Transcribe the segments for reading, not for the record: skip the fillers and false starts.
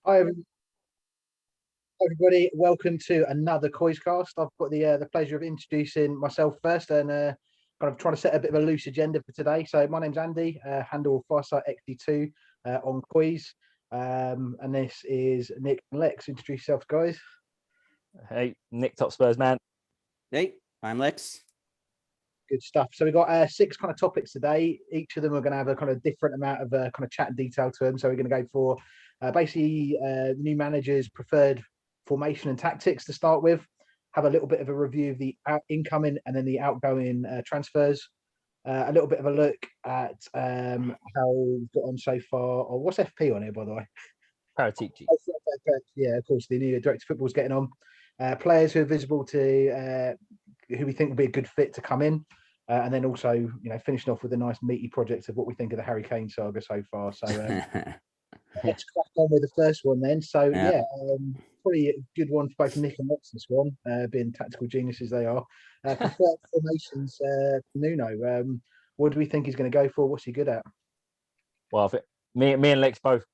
Hi, everybody. Welcome to another COYS Cast. I've got the pleasure of introducing myself first and kind of trying to set a bit of a loose agenda for today. So my name's Andy, handle farsightxc2 on COYS. And this is Nick and Lex. Introduce yourselves, guys. Hey, Nick-Topspursman. Hey, I'm Lex. Good stuff. So we've got six kind of topics today. Each of them are going to have a kind of different amount of kind of chat and detail to them. So we're going to go for basically new managers' preferred formation and tactics to start with. Have a little bit of a review of the incoming and then the outgoing transfers. A little bit of a look at how we've got on so far. Oh, what's FP on here, by the way? Paratici. Yeah, of course, the new director of football is getting on. Players who are visible to who we think will be a good fit to come in. And then also, finishing off with a nice meaty project of what we think of the Harry Kane saga so far. So let's crack on with the first one then. So probably a good one for both Nick and Lex, this one, being tactical geniuses they are. Preferred formations, Nuno. What do we think he's going to go for? What's he good at? Well, me and Lex both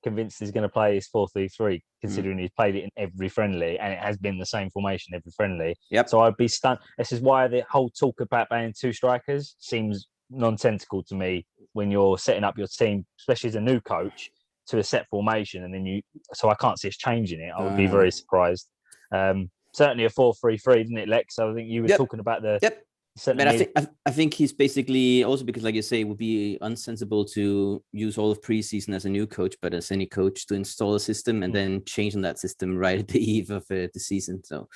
convinced he's going to play his 4-3-3, considering he's played it in every friendly and it has been the same formation every friendly. Yep. So I'd be stunned. This is why the whole talk about playing two strikers seems nonsensical to me when you're setting up your team, especially as a new coach, to a set formation, and then so I can't see us changing it. I would be very surprised. Certainly a 4-3-3, didn't it, Lex? So I think you were talking about the But I think he's basically also, because like you say, it would be unsensible to use all of preseason as a new coach, but as any coach to install a system and then changing that system right at the eve of the season. So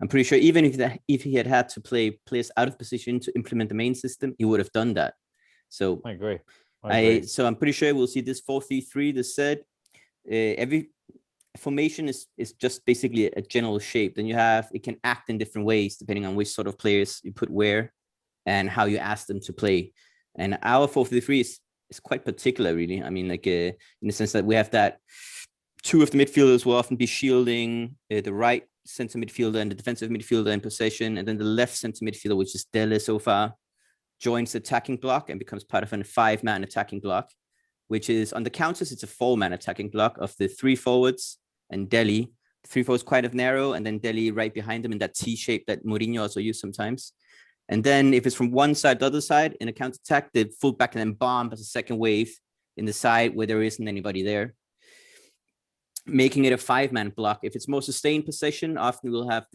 I'm pretty sure even if he had to play players out of position to implement the main system, he would have done that. So I agree. So I'm pretty sure we'll see this 4-3-3. This said, every formation is just basically a general shape. Then it can act in different ways depending on which sort of players you put where and how you ask them to play. And our 4-3-3 is quite particular, really. I mean, like in the sense that we have that two of the midfielders will often be shielding the right center midfielder and the defensive midfielder in possession, and then the left center midfielder, which is Dele so far, joins the attacking block and becomes part of a 5-man attacking block, which is on the counters, it's a 4-man attacking block of the 3 forwards and Dele. The 3 forwards quite of narrow, and then Dele right behind them in that T shape that Mourinho also used sometimes. And then if it's from one side to the other side in a counter attack, the fullback can then bomb as a second wave in the side where there isn't anybody there, making it a 5-man block. If it's more sustained possession, often we'll have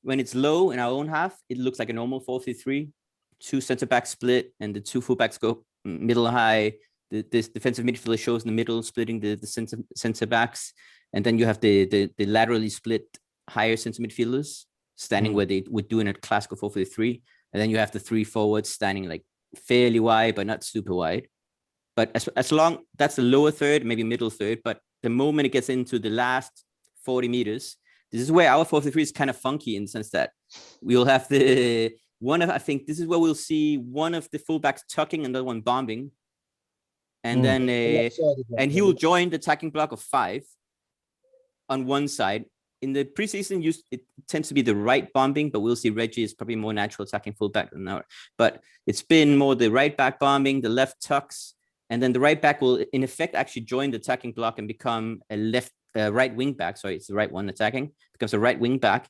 when it's low in our own half, it looks like a normal 4-3-3. 2 center backs split and the 2 fullbacks go middle high. This defensive midfielder shows in the middle, splitting the center backs, and then you have the laterally split higher center midfielders standing where they would do in a classical 4-3-3, and then you have the 3 forwards standing like fairly wide but not super wide. But as long that's the lower third, maybe middle third, but the moment it gets into the last 40 meters, this is where our 4-3-3 is kind of funky in the sense that we'll have I think this is where we'll see one of the fullbacks tucking and the other one bombing. And then and he will join the attacking block of 5 on one side. In the preseason, it tends to be the right bombing, but we'll see Reggie is probably more natural attacking fullback than our. But it's been more the right back bombing, the left tucks, and then the right back will in effect actually join the attacking block and become a right wing back. Sorry, it's the right one attacking, becomes a right wing back.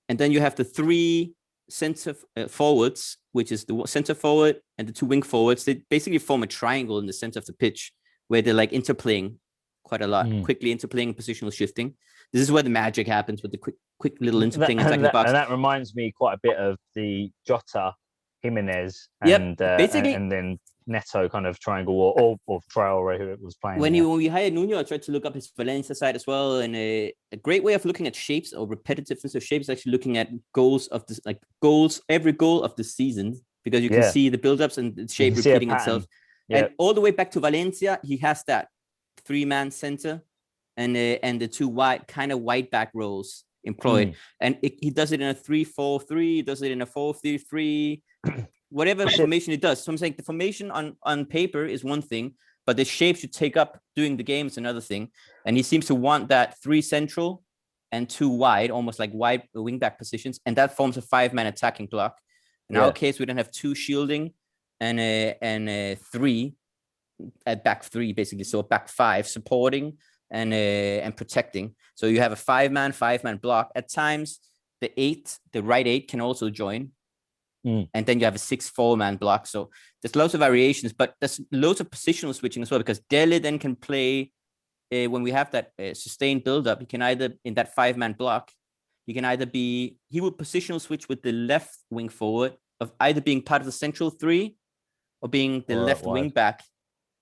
And then you have the 3 center forwards, which is the center forward and the 2 wing forwards. They basically form a triangle in the center of the pitch where they're like interplaying quite a lot, quickly interplaying, positional shifting. This is where the magic happens with the quick little interplaying attacking box. And that reminds me quite a bit of the Jota, Jimenez, and then Neto kind of triangle or Traore, who it was playing. When we hired Nuno, I tried to look up his Valencia side as well, and a great way of looking at shapes or repetitiveness of shapes is actually looking at every goal of the season, because you can see the build-ups and the shape repeating itself. And all the way back to Valencia, he has that 3-man center and the 2 wide back rows employed. And he does it in a 3-4-3, he does it in a 4-3-3, whatever formation it does. So I'm saying the formation on paper is one thing, but the shapes you take up during the game is another thing. And he seems to want that 3 central and 2 wide, almost like wide wing back positions, and that forms a 5-man attacking block. In our case, we don't have 2 shielding and 3 at back 3, basically. So back 5 supporting and protecting. So you have a 5-man block. At times, the right eight can also join. And then you have a 6-4-man block. So there's lots of variations, but there's loads of positional switching as well, because Dele then can play when we have that sustained build-up. He can either, in that 5-man block, he will positional switch with the left wing forward of either being part of the central three or being the left wing back.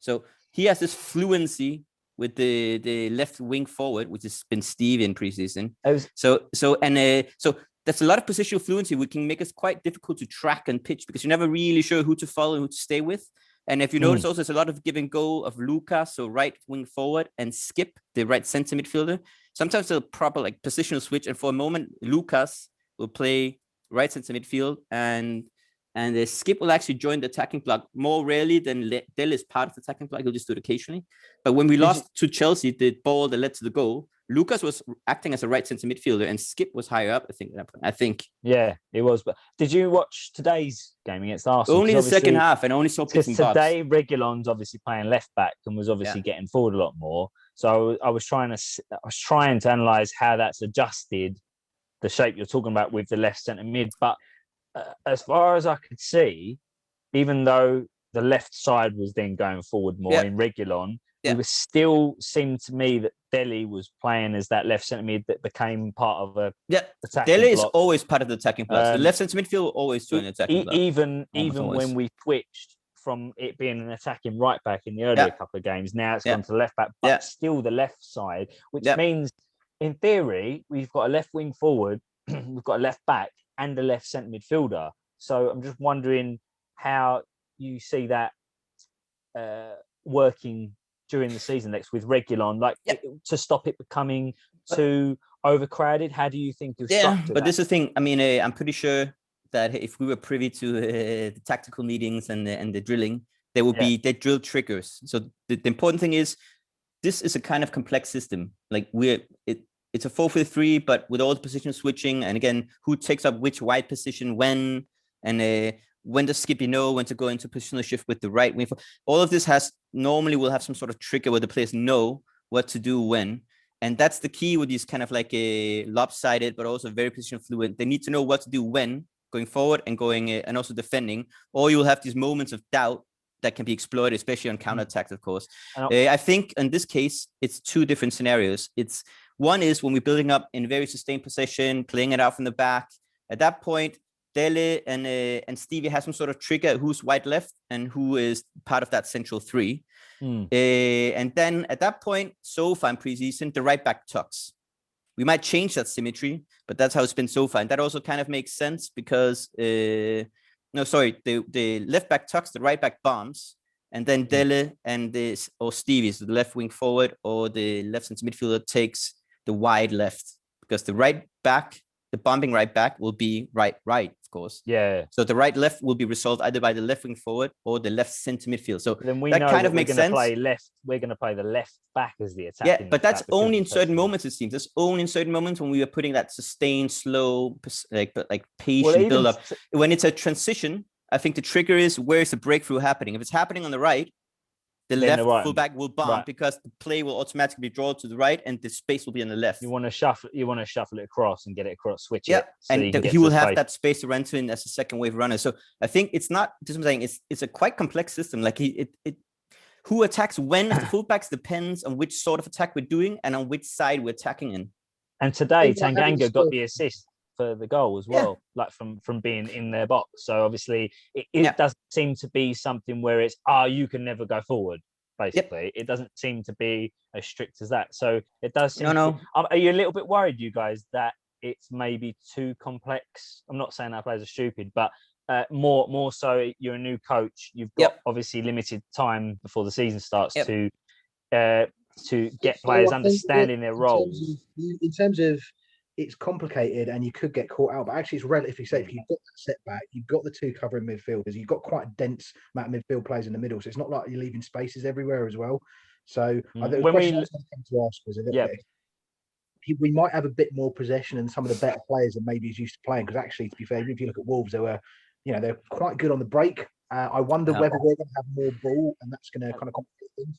So he has this fluency with the left wing forward, which has been Steve in preseason. So that's a lot of positional fluency, which can make it quite difficult to track and pitch, because you're never really sure who to follow and who to stay with. And if you notice, also, there's a lot of give and go of Lucas, so right wing forward, and Skip, the right center midfielder. Sometimes they'll proper like positional switch, and for a moment, Lucas will play right center midfield, and the Skip will actually join the attacking block more rarely than Dele is part of the attacking block. He'll just do it occasionally. But when we lost to Chelsea, the ball that led to the goal, Lucas was acting as a right center midfielder, and Skip was higher up, I think, at that point. I think. Yeah, it was. But did you watch today's game against Arsenal? Only the second half, and only saw bits and bobs. Today, Reguilon's obviously playing left back and was obviously getting forward a lot more. So I was trying to analyze how that's adjusted the shape you're talking about with the left centre mid. But as far as I could see, even though the left side was then going forward more in Reguilon, it was still seemed to me that Dele was playing as that left centre mid that became part of a attacking Dele block. is always part of the attacking block. The left centre midfield will always join the attacking block. Even when we switched from it being an attacking right back in the earlier couple of games, now it's gone to left back, but still the left side, which means in theory we've got a left wing forward, we've got a left back, and a left centre midfielder. So I'm just wondering how you see that working during the season next with Reguilon, to stop it becoming too overcrowded. How do you think you'll structure that? This is the thing. I mean, I'm pretty sure that if we were privy to the tactical meetings and the drilling, there will be they drill triggers. So the important thing is, this is a kind of complex system. Like it's a 4-3, but with all the position switching, and again, who takes up which wide position when, and when does Skippy know when to go into positional shift with the right wing. All of this will have some sort of trigger where the players know what to do when. And that's the key with these kind of like a lopsided, but also very position fluent. They need to know what to do when going forward and going and also defending, or you'll have these moments of doubt that can be exploited, especially on counterattacks, of course. I think in this case, it's two different scenarios. One is when we're building up in very sustained possession, playing it out from the back. At that point, Dele and Stevie has some sort of trigger who's wide left and who is part of that central three. And then at that point, so far in preseason, the right back tucks. We might change that symmetry, but that's how it's been so far. And that also kind of makes sense because, the left back tucks, the right back bombs, and then Dele or Stevie, so the left wing forward or the left center midfielder takes the wide left, because the right back, the bombing right back will be right, of course. Yeah. So the right left will be resolved either by the left wing forward or the left center midfield. So then that kind of makes sense. We're going to play the left back as the attacking. Yeah, but that's only in certain moments, it seems. That's only in certain moments when we are putting that sustained, slow, like patient build up. When it's a transition, I think the trigger is, where is the breakthrough happening? If it's happening on the right, the left fullback will bomb because the play will automatically be drawn to the right and the space will be on the left. You want to shuffle it across and get it across, switch it. So and he will have that space to run to in as a second wave runner. So I think it's not just I'm saying it's a quite complex system. Like who attacks when as the fullbacks depends on which sort of attack we're doing and on which side we're attacking in. And today Tanganga got the assist for the goal as well, like from being in their box. So obviously it doesn't seem to be something where it's you can never go forward, basically. It doesn't seem to be as strict as that. So it does seem are you a little bit worried, you guys, that it's maybe too complex? I'm not saying our players are stupid, but more so you're a new coach, you've got obviously limited time before the season starts to get players understanding their roles. In terms of it's complicated and you could get caught out, but actually it's relatively safe. You've got that setback, you've got the two covering midfielders, you've got quite a dense amount of midfield players in the middle, so it's not like you're leaving spaces everywhere as well. So I think the question I was going to come to ask was a little bit, we might have a bit more possession and some of the better players than maybe he's used to playing, because actually, to be fair, if you look at Wolves, they're quite good on the break. I wonder whether they're going to have more ball and that's going to kind of complicate things.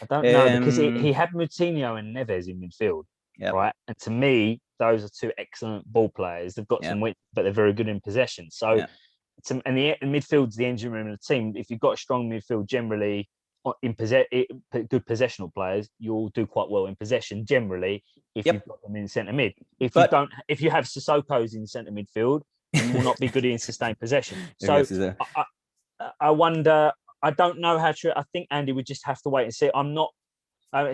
I don't know, because he had Moutinho and Neves in midfield, right? And to me, those are two excellent ball players. They've got some width, but they're very good in possession. So, and the midfield's the engine room of the team. If you've got a strong midfield, generally good possessional players, you'll do quite well in possession. Generally, if you've got them in centre mid. If you have Sissoko's in centre midfield, you will not be good in sustained possession. So, I wonder. I don't know how to. I think Andy would just have to wait and see. I'm not.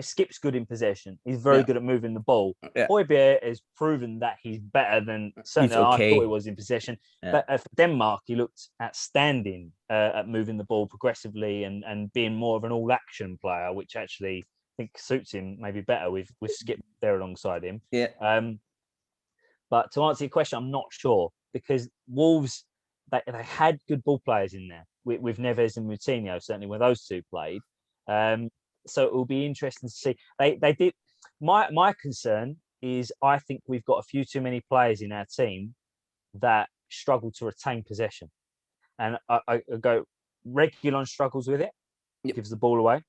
Skip's good in possession. He's very good at moving the ball. Højbjerg has proven that he's better than certainly I thought he was in possession. But for Denmark, he looked outstanding at moving the ball progressively and being more of an all-action player, which actually I think suits him maybe better with Skip there alongside him. But to answer your question, I'm not sure, because Wolves they had good ball players in there with Neves and Moutinho, certainly when those two played. So it will be interesting to see. They did. My concern is I think we've got a few too many players in our team that struggle to retain possession, and I go. Reguilon struggles with it. Gives the ball away.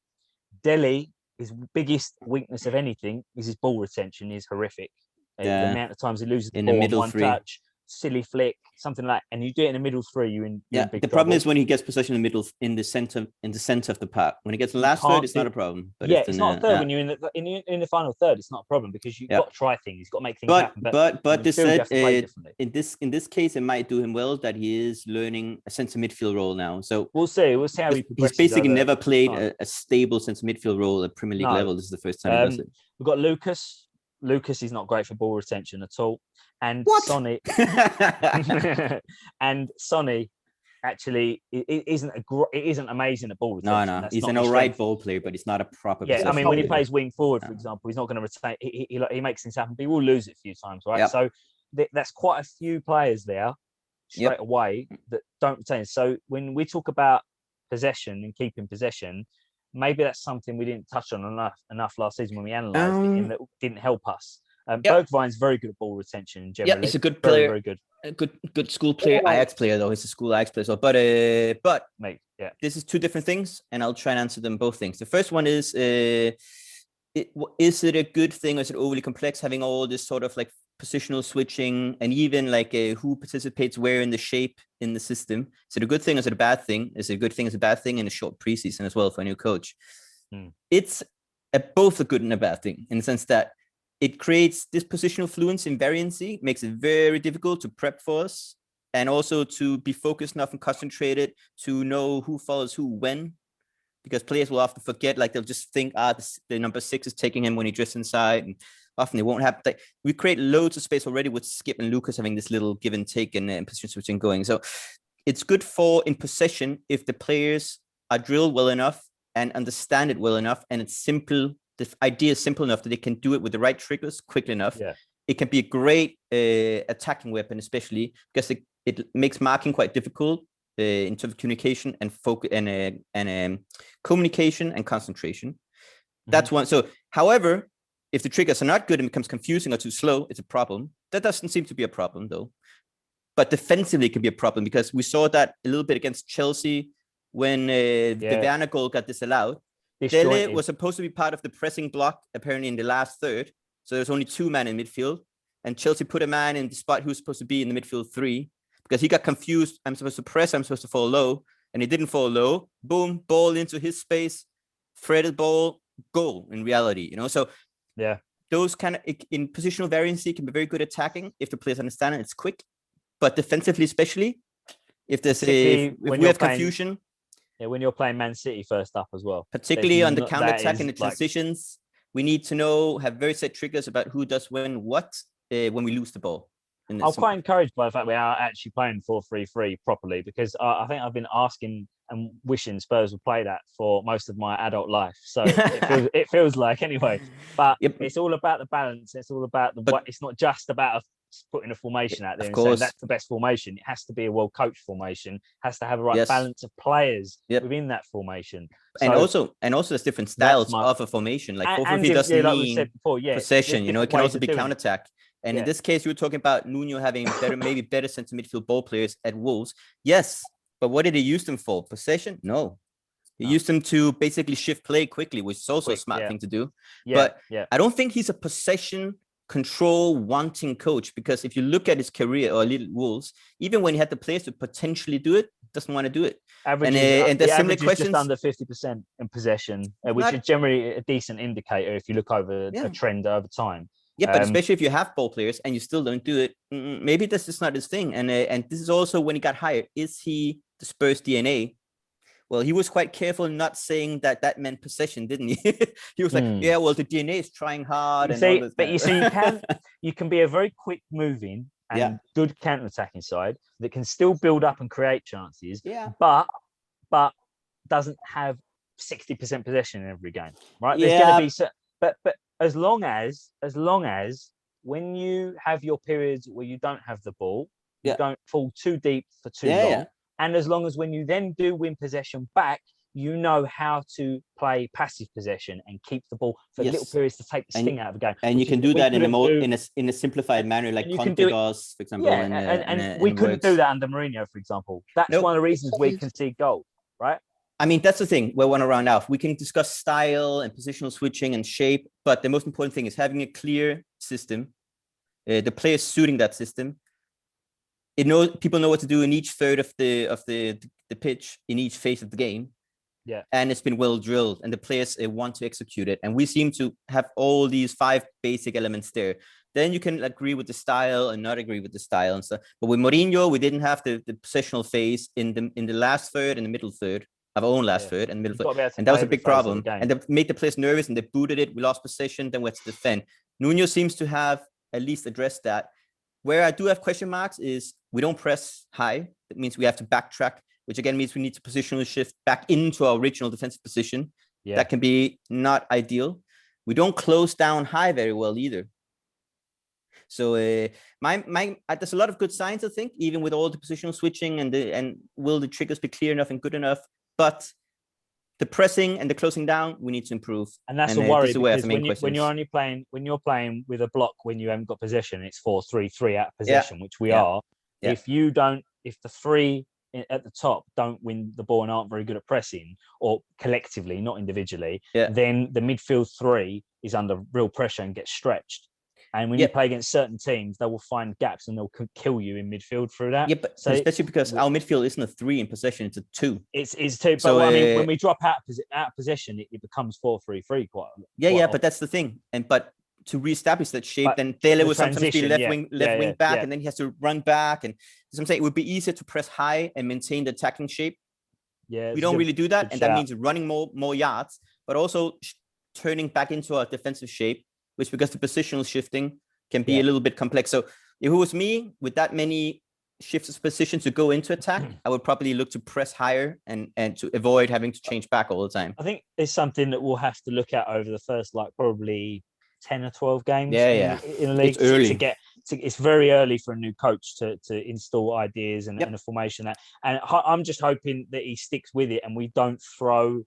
Dele, his biggest weakness of anything is his ball retention is horrific. The amount of times he loses the ball in one touch, silly flick, something like that, and you do it in the middle three, you're in big the trouble. problem is when he gets possession in the middle, in the center of the park. When he gets the last third, it's not a problem. But it's not a third. When you're in the final third, it's not a problem, because you've got to try things, you've got to make things happen. But they said in this case, it might do him well that he is learning a centre midfield role now. So we'll see how he progresses. He's basically never played a stable centre midfield role at Premier League level. This is the first time he does it. We've got Lucas. Lucas is not great for ball retention at all. And Sonny actually it isn't amazing at ball retention. No, he's an alright ball player, but he's not a proper. I mean, when he plays wing forward, for example, he's not going to retain. He makes things happen, but he will lose it a few times, right? So that's quite a few players there straight away that don't retain. So when we talk about possession and keeping possession, maybe that's something we didn't touch on enough last season when we analysed it, and that didn't help us. Bergwijn's very good at ball retention generally. He's a good player. Very good. A good school player, Ajax player though. He's a school Ajax player. So, but this is two different things, and I'll try and answer them both things. The first one is it a good thing, or is it overly complex having all this sort of like positional switching and even like who participates where in the shape in the system? Is it a good thing? Is it a bad thing? Is it a good thing? Is it a bad thing in a short preseason as well for a new coach? It's both a good and a bad thing, in the sense that it creates this positional fluency and variancy, makes it very difficult to prep for us, and also to be focused enough and concentrated to know who follows who when, because players will often forget, like they'll just think, the number 6 is taking him when he drifts inside, and often it won't happen. We create loads of space already with Skip and Lucas having this little give and take and position switching going. So it's good for in possession if the players are drilled well enough and understand it well enough, and it's simple. The idea is simple enough that they can do it with the right triggers quickly enough. It can be a great attacking weapon, especially because it makes marking quite difficult in terms of communication and focus and communication and concentration. That's one. So, however, if the triggers are not good and becomes confusing or too slow, it's a problem. That doesn't seem to be a problem though. But defensively, it can be a problem, because we saw that a little bit against Chelsea when the Werner goal got disallowed. Dele was supposed to be part of the pressing block, apparently in the last third. So there's only 2 men in midfield. And Chelsea put a man in the spot who's supposed to be in the midfield 3, because he got confused. I'm supposed to press, I'm supposed to fall low. And he didn't fall low. Boom, ball into his space, threaded ball, goal in reality. So those kind of, in positional variancy, can be very good attacking if the players understand it. It's quick. But defensively, especially, if there's if we have confusion. Yeah, when you're playing Man City first up as well. Particularly on the counter-attack and the transitions, we need to have very set triggers about who does when we lose the ball. I'm quite encouraged by the fact we are actually playing 4-3-3 properly, because I think I've been asking and wishing Spurs would play that for most of my adult life. So it feels like anyway. But it's all about the balance. It's all about it's not just about putting a formation out there and saying that's the best formation. It has to be a well-coached formation. Has to have a right balance of players within that formation. So, and also there's different styles of a formation. Like 4-3-3 doesn't mean possession. It can also be counter-attack. And in this case, you were talking about Nuno having maybe better centre midfield ball players at Wolves. Yes, but what did he use them for? Possession? No. He used him to basically shift play quickly, which is also a smart thing to do. But I don't think he's a possession control wanting coach, because if you look at his career or Little Wolves, even when he had the players to potentially do it, doesn't want to do it. And there's similar questions just under 50% in possession, which is generally a decent indicator if you look over a trend over time. Yeah, but especially if you have ball players and you still don't do it, maybe this is not his thing. And this is also when he got hired. Is he the Spurs DNA? Well, he was quite careful not saying that meant possession, didn't he? He was like, yeah, well, the DNA is trying hard. You can be a very quick moving and good counter-attacking side that can still build up and create chances, but doesn't have 60% possession in every game, right? There's going to be, but as long as when you have your periods where you don't have the ball, you don't fall too deep for too long. And as long as when you then do win possession back, you know how to play passive possession and keep the ball for little periods to take the sting out of the game. And you can do that in a simplified manner, like Conte does, for example. And we couldn't do that under Mourinho, for example. That's one of the reasons we concede goals, right? I mean, that's the thing we want to round off. We can discuss style and positional switching and shape, but the most important thing is having a clear system, the players suiting that system. People know what to do in each third of the pitch, in each phase of the game. Yeah. And it's been well drilled, and the players want to execute it. And we seem to have all these 5 basic elements there. Then you can agree with the style and not agree with the style and stuff. But with Mourinho, we didn't have the possessional phase in the last third and the middle third, our own last third and middle third. And that was a big problem. And that made the players nervous, and they booted it. We lost possession, then we had to defend. Nuno seems to have at least addressed that. Where I do have question marks is we don't press high. That means we have to backtrack, which again means we need to positionally shift back into our original defensive position. Yeah. That can be not ideal. We don't close down high very well either. So there's a lot of good signs, I think, even with all the positional switching and will the triggers be clear enough and good enough? But the pressing and the closing down, we need to improve. And that's a worry, because when you're playing with a block when you haven't got possession, it's 4-3-3 out of possession, which we are. Yeah. If the 3 at the top don't win the ball and aren't very good at pressing, or collectively, not individually, then the midfield 3 is under real pressure and gets stretched. And when you play against certain teams, they will find gaps and they'll kill you in midfield through that. Yeah, but so especially because our midfield isn't a 3 in possession; it's a 2. It's 2. But I mean, when we drop out of possession, it becomes 4-3-3 quite. But that's the thing. But to reestablish that shape, then Dele will sometimes be left wing back, and then he has to run back. And as I'm saying, it would be easier to press high and maintain the attacking shape. Yeah, we don't really do that, and that means running more yards, but also turning back into a defensive shape, which, because the positional shifting can be a little bit complex. So if it was me with that many shifts of position to go into attack, I would probably look to press higher and to avoid having to change back all the time. I think it's something that we'll have to look at over the first probably 10 or 12 games in the league. It's early. It's very early for a new coach to install ideas and a formation. And I'm just hoping that he sticks with it and we don't throw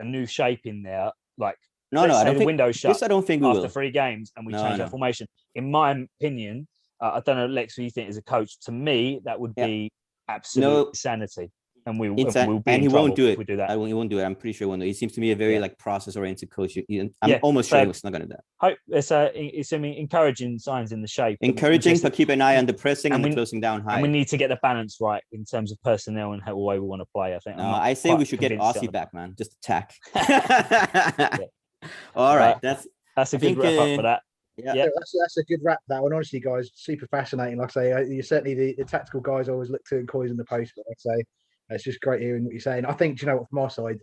a new shape in there. I don't think window shut. I don't think we after will. 3 games and we change our formation. In my opinion, I don't know, Lex, what you think as a coach. To me, that would be absolute insanity. And we'll be and he won't do it. If we do that. He won't do it. I'm pretty sure he won't do it. He seems to be a very process-oriented coach. I'm almost sure he's not going to do that. It's encouraging signs in the shape. Encouraging, but keep an eye on the pressing and the closing down high. And we need to get the balance right in terms of personnel and how way we want to play. I think. I say we should get Aussie back, man. Just attack. All right, that's a good wrap up for that. Yeah, that's a good wrap. That one, honestly, guys, super fascinating. Like I say, you're certainly the tactical guys I always look to in COYS in the post. But I'd say it's just great hearing what you're saying. I think, you know what, from our side,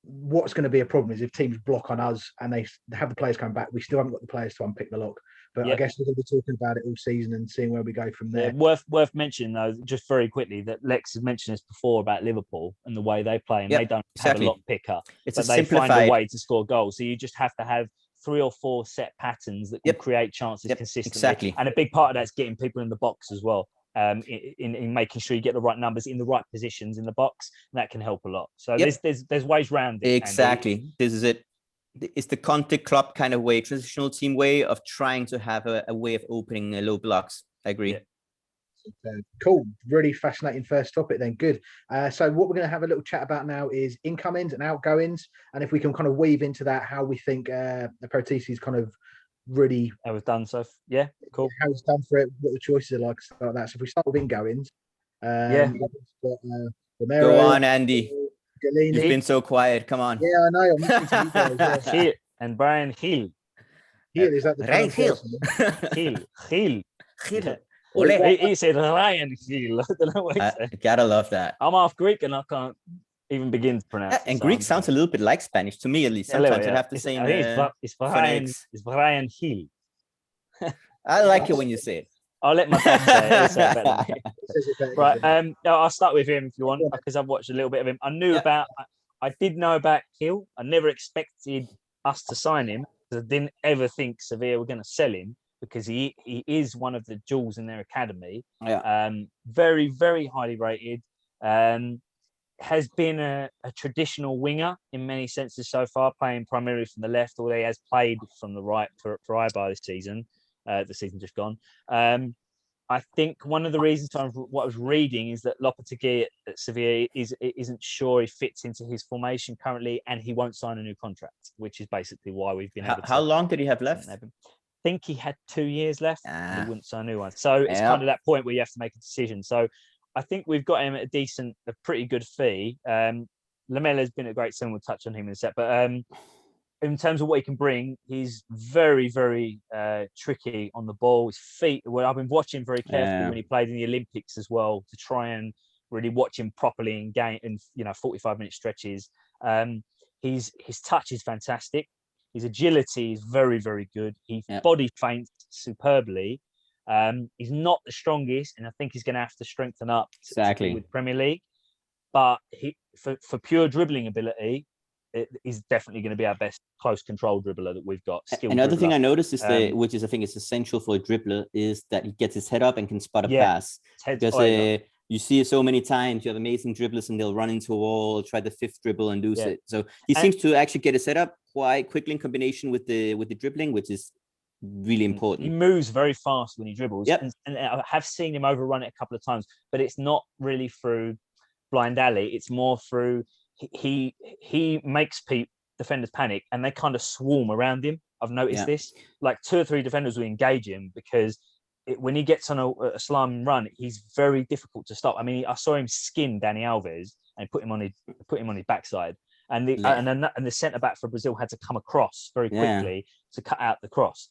what's going to be a problem is if teams block on us and they have the players come back, we still haven't got the players to unpick the lock. But I guess we're going to be talking about it all season and seeing where we go from there. Worth mentioning, though, just very quickly, that Lex has mentioned this before about Liverpool and the way they play, and they don't have a lock picker. But they find a way to score goals. So you just have to have 3 or 4 set patterns that can create chances consistently. Exactly. And a big part of that's getting people in the box as well. In making sure you get the right numbers in the right positions in the box, and that can help a lot. So there's ways around it. Exactly. This is it. It's the Conte club kind of way, transitional team way of trying to have a way of opening low blocks. I agree. Cool, really fascinating first topic then. Good. So what we're going to have a little chat about now is incomings and outgoings, and if we can kind of weave into that how we think the Protisi's kind of really How we've done so. Yeah, cool. How he's done for it, what the choices are like, stuff like that. So if we start with ingoings, Yeah. we've got, Romero, Go on, Andy. Galini. You've been so quiet. Come on. Yeah, I know. I'm listening to you guys. Yeah. Hill and Brian Hill. Hill, is that the Ryan Hill. Hill. Hill. He said Ryan Hill. I don't know what he said. Gotta love that. I'm half Greek and I can't even begin to pronounce it. And so Greek sounds a little bit like Spanish to me, at least. Sometimes you have the same. It's Brian Hill. I like it when you say it. I'll let my dad say it. He'll say it better than me. Right. I'll start with him if you want, because I've watched a little bit of him. I did know about Hill. I never expected us to sign him because I didn't ever think Sevilla were going to sell him because he is one of the jewels in their academy. Yeah. Very, very highly rated. Has been a traditional winger in many senses so far, playing primarily from the left, although he has played from the right for Eibar this season. The season just gone. I think one of the reasons for what I was reading is that Lopetegui at Sevilla isn't sure he fits into his formation currently, and he won't sign a new contract, which is basically why we've been able to. How long did he have left? I think he had 2 years left. And he wouldn't sign a new one. So it's kind of that point where you have to make a decision. So I think we've got him at a pretty good fee. Lamella's been a great sign. We'll touch on him in a sec. But in terms of what he can bring, he's very, very tricky on the ball. His feet, well, I've been watching very carefully when he played in the Olympics as well to try and really watch him properly in game in 45-minute stretches. His touch is fantastic. His agility is very, very good. He body feints superbly. He's not the strongest, and I think he's going to have to strengthen up with Premier League. But for pure dribbling ability, he's definitely going to be our best close control dribbler that we've got. Another thing I noticed is which is I think is essential for a dribbler, is that he gets his head up and can spot a pass. Because you see it so many times. You have amazing dribblers and they'll run into a wall, try the fifth dribble and lose it. So he seems to actually get his head up quite quickly in combination with the dribbling, which is really important. He moves very fast when he dribbles. And I have seen him overrun it a couple of times, but it's not really through blind alley. It's more through he makes defenders panic and they kind of swarm around him. I've noticed this. Like 2 or 3 defenders will engage him because when he gets on a slam run, he's very difficult to stop. I mean, I saw him skin Dani Alves and put him on his backside. And the centre back for Brazil had to come across very quickly to cut out the cross.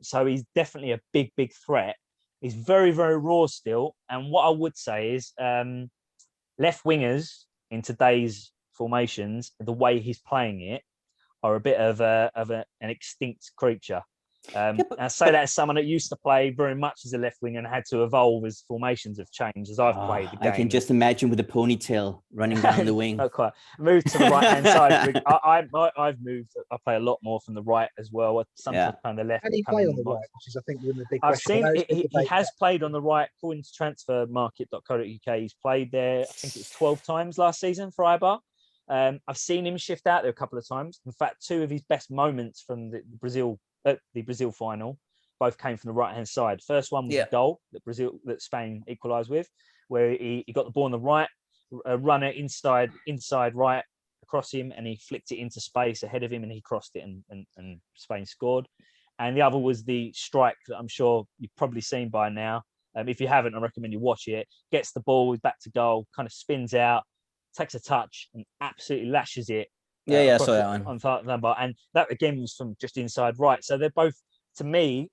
So he's definitely a big, big threat. He's very, very raw still. And what I would say is left wingers in today's formations, the way he's playing it, are a bit of an extinct creature. I say that as someone that used to play very much as a left wing and had to evolve as formations have changed as I've played the game. I can just imagine with a ponytail running down the wing. Not quite. Moved to the right hand side. I've moved. I play a lot more from the right as well. Sometimes on the left. And he play on the right, which is I think one of the big I've questions. seen he has played on the right. According to transfermarket.co.uk, he's played there. I think it's 12 times last season for Eibar. I've seen him shift out there a couple of times. In fact, 2 of his best moments from the Brazil final both came from the right hand side. First one was a goal that Spain equalised with, where he got the ball on the right, a runner inside right across him, and he flicked it into space ahead of him, and he crossed it, and Spain scored. And the other was the strike that I'm sure you've probably seen by now. If you haven't, I recommend you watch it. Gets the ball back to goal, kind of spins out, takes a touch, and absolutely lashes it. I saw that one. And that again was from just inside right. So they're both, to me,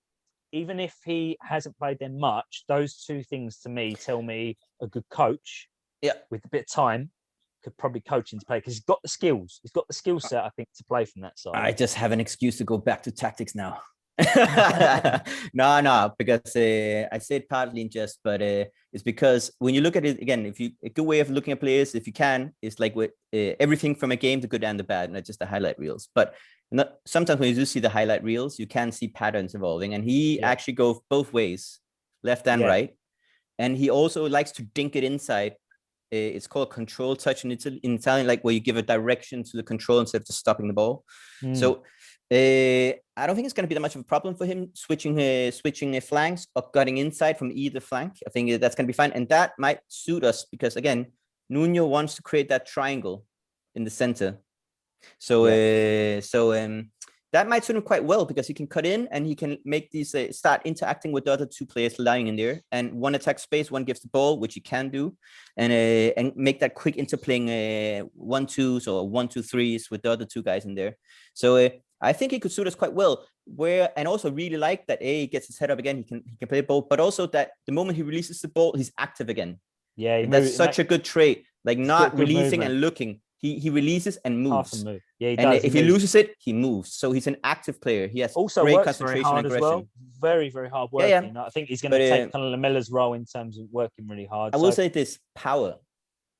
even if he hasn't played them much, those 2 things to me tell me a good coach, with a bit of time, could probably coach him to play because he's got the skills. He's got the skill set, I think, to play from that side. I just have an excuse to go back to tactics now. No, because I say it partly in jest, but it's because when you look at it again, a good way of looking at players, if you can, is like with everything from a game, the good and the bad, not just the highlight reels. But sometimes when you do see the highlight reels, you can see patterns evolving, and he actually goes both ways, left and right, and he also likes to dink it inside. It's called control touch in Italian, like where you give a direction to the control instead of just stopping the ball. So I don't think it's going to be that much of a problem for him switching flanks or cutting inside from either flank. I think that's going to be fine, and that might suit us because again, Nuno wants to create that triangle in the center. So that might suit him quite well because he can cut in and he can make these start interacting with the other two players lying in there, and one attacks space, one gives the ball, which he can do, and make that quick interplaying 1-2s or 1-2-3s with the other two guys in there. So I think he could suit us quite well. And also really like that he gets his head up again. He can play the ball, but also that the moment he releases the ball, he's active again. Yeah, that's such a good trait. Like not releasing movement. and looking. He releases and moves. Move. Yeah, he and does. If he loses it, he moves. So he's an active player. He has also great works concentration very hard and as aggression. well. Very, very hard working. I think he's going to take kind of Lamella's role in terms of working really hard. I will say this: power.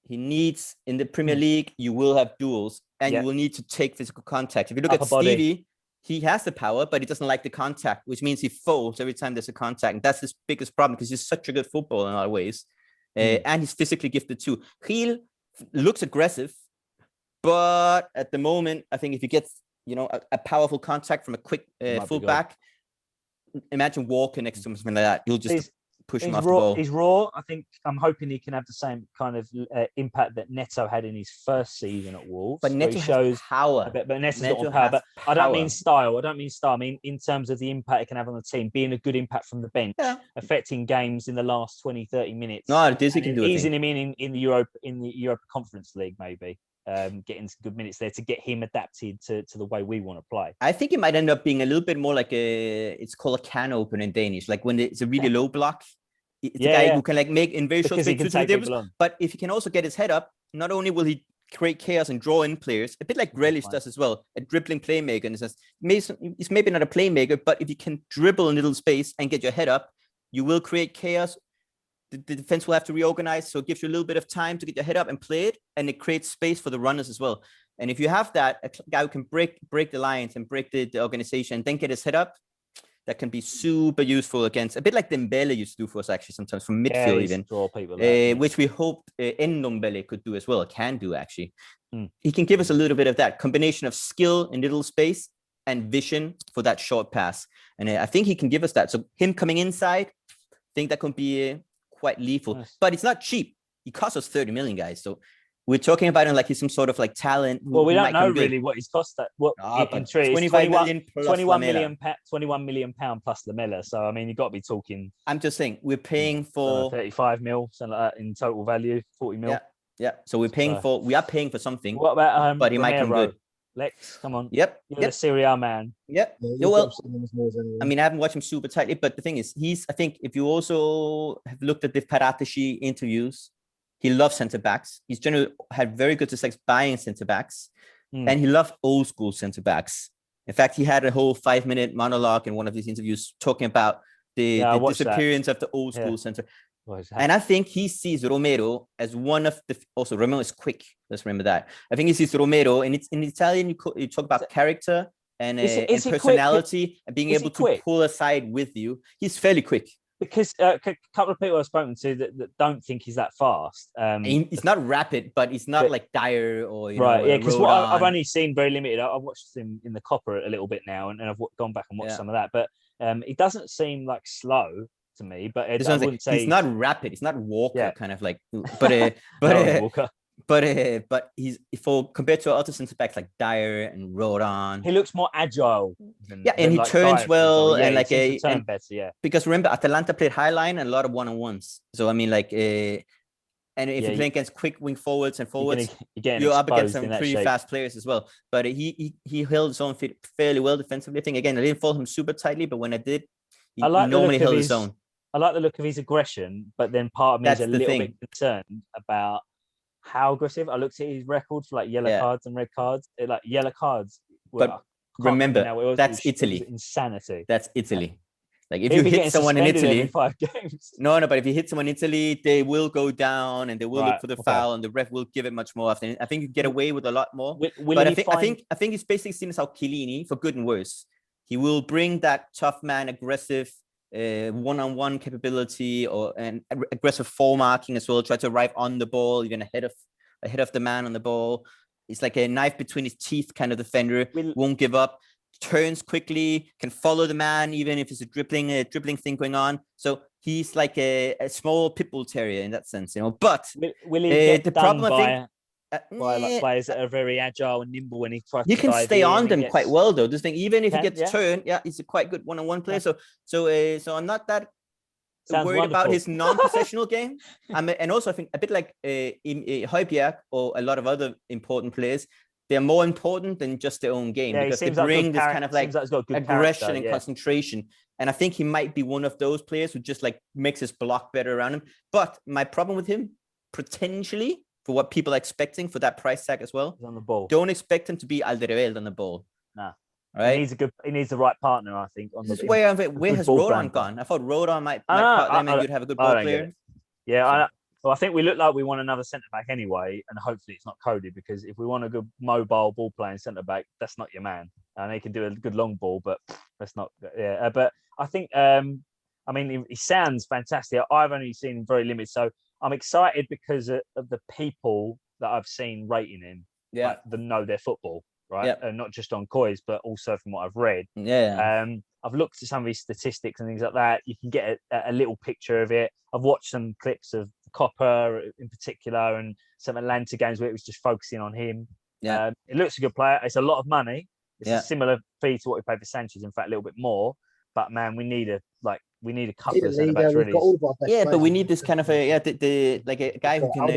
He needs in the Premier League. You will have duels, and you will need to take physical contact. If you look at Stevie, he has the power, but he doesn't like the contact, which means he folds every time there's a contact, and that's his biggest problem because he's such a good footballer in a lot of ways, and he's physically gifted too. He looks aggressive. But at the moment, I think if he gets, a powerful contact from a quick fullback, imagine Walker next to him, something like that. He'll just push him off the ball. He's raw. I'm hoping he can have the same kind of impact that Neto had in his first season at Wolves. But Neto shows power. But Neto's got power. But I don't mean style. I mean in terms of the impact it can have on the team, being a good impact from the bench, affecting games in the last 20, 30 minutes. No, he can do it. Easing him in the Europa Conference League, maybe. Getting some good minutes there to get him adapted to the way we want to play. I think it might end up being a little bit more like it's called a can open in Danish. Like when it's a really low block, it's a guy who can make in very short space. But if he can also get his head up, not only will he create chaos and draw in players, a bit like Grealish does as well, a dribbling playmaker. In a sense, he's maybe not a playmaker, but if you can dribble in little space and get your head up, you will create chaos. The defense will have to reorganize, so it gives you a little bit of time to get your head up and play it, and it creates space for the runners as well. And if you have that, a guy who can break the lines and break the organization and then get his head up, that can be super useful against, a bit like Dembele used to do for us actually sometimes from midfield even, draw people which we hoped Ndombele could do as well, can do actually. He can give us a little bit of that combination of skill in little space and vision for that short pass. And I think he can give us that. So him coming inside, I think that could be quite lethal, but it's not cheap. He cost us 30 million, guys. So we're talking about him like he's some sort of like talent. Well, we don't know really what he's cost. That 21 million pound plus Lamella. So I mean, you've got to be talking. I'm just saying we're paying for 35 mil, something like that in total value, 40 mil. Yeah. So we are paying for something. What about but he might come good. Lex, come on. You're the Serie A man. Yep. Well, I mean, I haven't watched him super tightly, but the thing is, I think if you also have looked at the Paratici interviews, he loves centre backs. He's generally had very good success buying centre backs, and he loved old school centre backs. In fact, he had a whole 5-minute monologue in one of these interviews talking about the disappearance of the old school centre. And I think he sees Romero as one of the. Also, Romero is quick. Let's remember that. I think he sees Romero, and it's in Italian. You talk about character and personality and being able to pull aside with you. He's fairly quick. Because a couple of people I've spoken to that don't think he's that fast. He's not rapid, but he's not like Dyer or because I've only seen very limited. I've watched him in the Copper a little bit now, and I've gone back and watched some of that. But he doesn't seem like slow to me. But I wouldn't say he's not rapid. He's not Walker kind of like. But Walker. But he's compared to other centre backs like Dyer and Rodon. He looks more agile. And he turns well and like better. Because remember, Atalanta played high line and a lot of 1-on-1s. So I mean, like, and if you play against quick wing forwards and forwards, you're up against some pretty fast players as well. But he held his own feet fairly well defensively. I think again, I didn't follow him super tightly, but when I did, he normally held his own. I like the look of his aggression, but then part of me is a little bit concerned about how aggressive. I looked at his record for like yellow cards and red cards. Like yellow cards. But remember, that's Italy. Insanity. That's Italy. Like if you hit someone in Italy, 5 games. No, but if you hit someone in Italy, they will go down and they will look for the foul, and the ref will give it much more often. I think you get away with a lot more. But I think it's basically seen as how Chiellini, for good and worse, he will bring that tough man, aggressive. One-on-one capability or an aggressive forward marking as well. Try to arrive on the ball, even ahead of the man on the ball. It's like a knife between his teeth kind of defender. Won't give up. turns quickly, can follow the man even if it's a dribbling thing going on. So he's like a small pit bull terrier in that sense, you know. But will he get the done problem, I think, by like players that are very agile and nimble when he tries you to can dive stay in on and them gets... quite well though. This thing, even if he Can, gets turned, he's a quite good one-on-one player. So I'm not that Sounds worried wonderful. about his non-possessional game. And also I think a bit like Højbjerg or a lot of other important players, they're more important than just their own game because they bring this kind of like aggression and concentration. And I think he might be one of those players who just like makes his block better around him. But my problem with him, potentially, for what people are expecting for that price tag as well, on the ball. Don't expect him to be Alderweireld on the ball. Nah. Right? He needs the right partner, I think. On this the is where has Rodon gone? I thought Rodon might cut them and you'd have a good ball player. Yeah, I think we look like we want another centre back anyway, and hopefully it's not Cody, because if we want a good mobile ball playing centre back, that's not your man. And he can do a good long ball, but that's not. Yeah, but I think I mean he sounds fantastic. I've only seen him very limited, so I'm excited because of the people that I've seen rating him. Yeah, like, that know their football, right? Yep. And not just on COYS, but also from what I've read. Yeah. I've looked at some of his statistics and things like that. You can get a little picture of it. I've watched some clips of Copper in particular and some Atlanta games where it was just focusing on him. Yeah. It looks a good player. It's a lot of money. It's Yeah. a similar fee to what we paid for Sanchez. In fact, a little bit more. But man, we need a couple of centre backs really. But we need this kind of a like a guy who can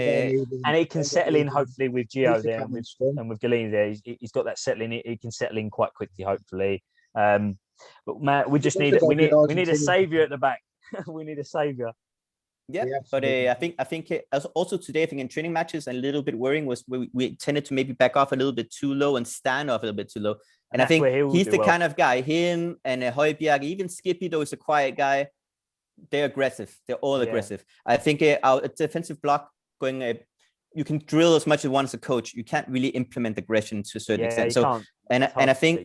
and he can settle in hopefully with Gio there and with Galini there. He's got that settling. He can settle in quite quickly hopefully. But man, we need a saviour at the back. We need a saviour. Yeah, but I think also today, I think in training matches, a little bit worrying was we tended to maybe back off a little bit too low and stand off a little bit too low. And I think he's the kind of guy, him and Højbjerg, even Skippy, though he's a quiet guy, they're aggressive. They're all aggressive. I think our defensive block going, you can drill as much as you want as a coach. You can't really implement aggression to a certain extent. So, and I think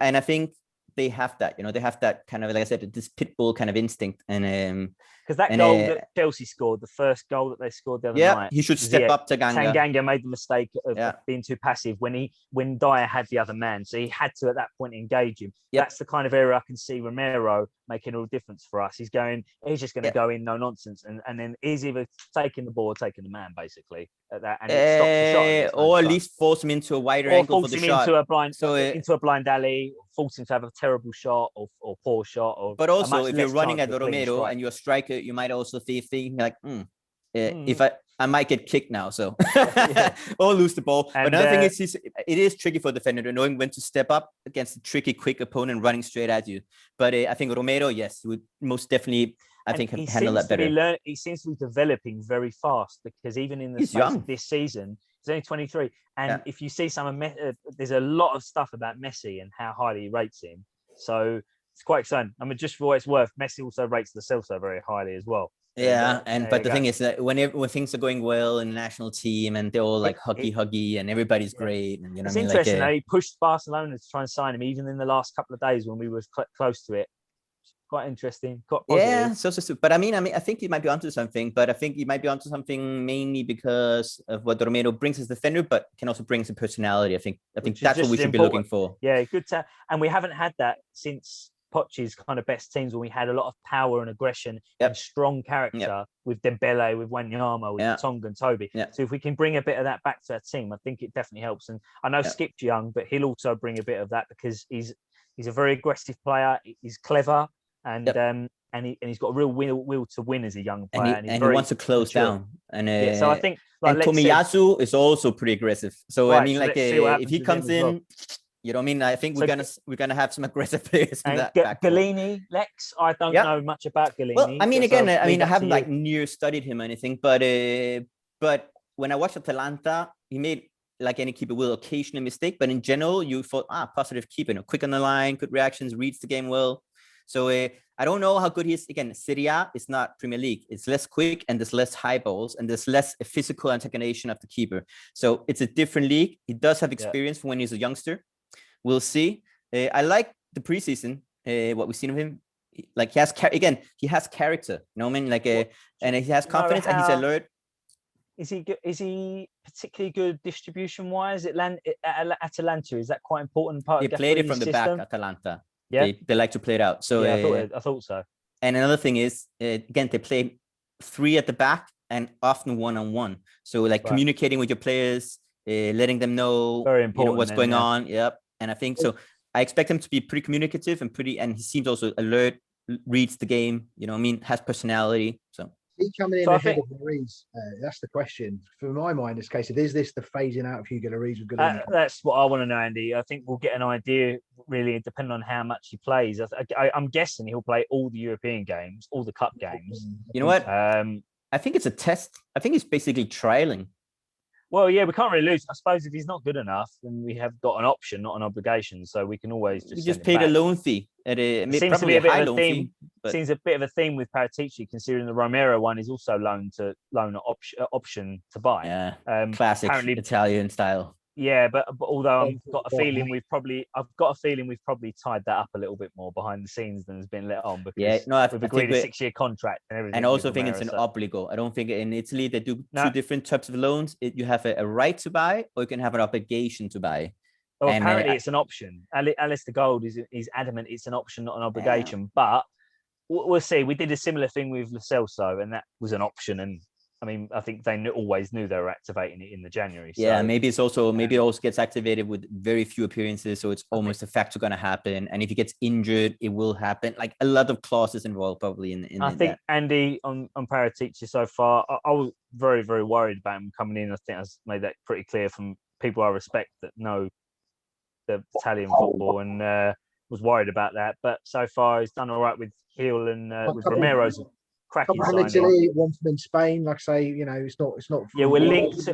they have that, they have that kind of, like I said, this pit bull kind of instinct. And because that goal that Chelsea scored, the first goal that they scored the other night, he should step up to Tanganga. Tanganga made the mistake of being too passive when Dyer had the other man, so he had to at that point engage him. That's the kind of area I can see Romero making all the difference for us. He's just going to go in no nonsense, and then he's either taking the ball or taking the man basically at that, and it stops the shot. Or at least force him into a wider angle for the shot. Into a blind alley, force him to have a terrible shot or poor shot. But also, if you're running at Romero and you're a striker, you might also be thinking like, if I might get kicked now, so or lose the ball. But another thing is, it is tricky for a defender to knowing when to step up against a tricky, quick opponent running straight at you. But I think Romero, yes, would most definitely, I think, handle that better. He seems to be developing very fast because even in the space of this season, he's only 23. And if you see some of there's a lot of stuff about Messi and how highly he rates him. So it's quite exciting. I mean, just for what it's worth, Messi also rates the Celso very highly as well. Yeah, but the thing is that when things are going well in the national team and they're all like huggy and everybody's great, and it's interesting. He pushed Barcelona to try and sign him even in the last couple of days when we were close to it. Quite interesting. Quite positive. So. But I mean, I think he might be onto something. But I think he might be onto something mainly because of what Romero brings as defender, but can also bring some personality. I think that's what we should be looking for. Yeah, good. And we haven't had that since Poch's kind of best teams, when we had a lot of power and aggression and strong character with Dembele, with Wanyama, with Tonga and Toby. So if we can bring a bit of that back to our team, I think it definitely helps. And I know Skip's young, but he'll also bring a bit of that because he's a very aggressive player. He's clever and he's got a real will to win as a young player. And he wants to close down. And so I think Tomiyasu is also pretty aggressive. So I mean, like if he comes in. You know what I mean? I think we're gonna have some aggressive players in that. Galini, Lex, I don't know much about Galini. Well, I mean, again, I haven't like near studied him or anything, but when I watched Atalanta, he made, like any keeper will, occasionally mistake, but in general, you thought, positive keeper, quick on the line, good reactions, reads the game well. So I don't know how good he is. Again, Serie A is not Premier League. It's less quick and there's less high balls and there's less physical antagonization of the keeper. So it's a different league. He does have experience from when he's a youngster. We'll see. I like the preseason, what we've seen of him. Like he has character. You know what I mean? Like and he has confidence and he's alert. Is he particularly good distribution wise at Atalanta? Is that quite important part? He played it from the back, Atalanta. Yeah. They like to play it out. So yeah, I thought so. And another thing is, again, they play 3 at the back and often 1-on-1. So like communicating with your players, letting them know, Very important, what's going on. Yep. And I think so. I expect him to be pretty communicative and he seems also alert, reads the game, has personality. So he coming in ahead of Lloris? That's the question. For my mind, this case, is this the phasing out of Hugo Lloris? That's what I want to know, Andy. I think we'll get an idea, really, depending on how much he plays. I'm guessing he'll play all the European games, all the cup games. You know what? I think it's a test. I think he's basically trialing. Well, yeah, we can't really lose. I suppose if he's not good enough, then we have got an option, not an obligation. So we can always just paid a loan fee at seems to be a bit of a theme. Seems a bit of a theme with Paratici, considering the Romero one is also loan option to buy. Yeah, classic Italian style. Yeah, but although I've got a feeling we've probably tied that up a little bit more behind the scenes than has been let on, because we've agreed a 6-year contract and everything. And I also think it's an obligo. I don't think in Italy they do two different types of loans. You have a right to buy, or you can have an obligation to buy. Well, apparently it's an option. Alistair Gold is adamant it's an option, not an obligation. But we'll see. We did a similar thing with Lo Celso, and that was an option. And I mean, I think they always knew they were activating it in the January. So, yeah, maybe it also gets activated with very few appearances, so it's almost a fact going to happen. And if he gets injured, it will happen. Like a lot of clauses involved, probably in. I think Andy on Paratici so far, I was very, very worried about him coming in. I think I made that pretty clear from people I respect that know the Italian football, and was worried about that. But so far, he's done all right with Heel and with Romero's. Cracking signing. Italy, one from in Spain, like I say, it's not. Yeah, we're linked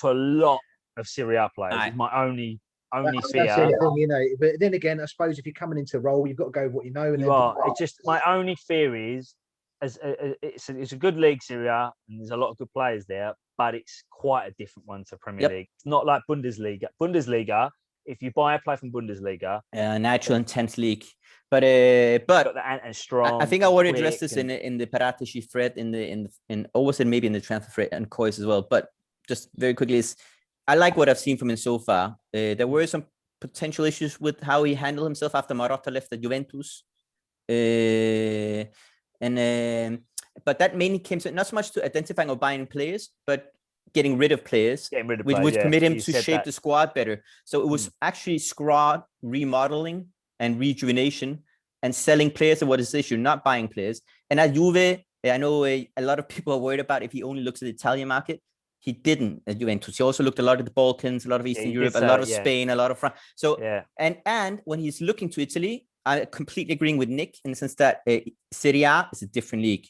to a lot of Serie A players. It's my only fear. That's the thing, But then again, I suppose if you're coming into the role, you've got to go with what you know. And It's just my only fear is, it's a good league, Serie A, and there's a lot of good players there, but it's quite a different one to Premier League. It's not like Bundesliga. Bundesliga, if you buy a player from Bundesliga, natural intense league. But and strong. I think I want to address this in the Paratici thread in always maybe in the transfer thread and COYS as well. But just very quickly, I like what I've seen from him so far. There were some potential issues with how he handled himself after Marotta left the Juventus, but that mainly came to not so much to identifying or buying players, but getting rid of players, which permit him to shape the squad better. So it was actually squad remodeling and rejuvenation and selling players are what is the issue, not buying players. And at Juve, I know a lot of people are worried about if he only looks at the Italian market. He didn't at Juventus. He also looked a lot at the Balkans, a lot of Eastern Europe, a lot of Spain, a lot of France. So, and when he's looking to Italy, I completely agreeing with Nick in the sense that Serie A is a different league.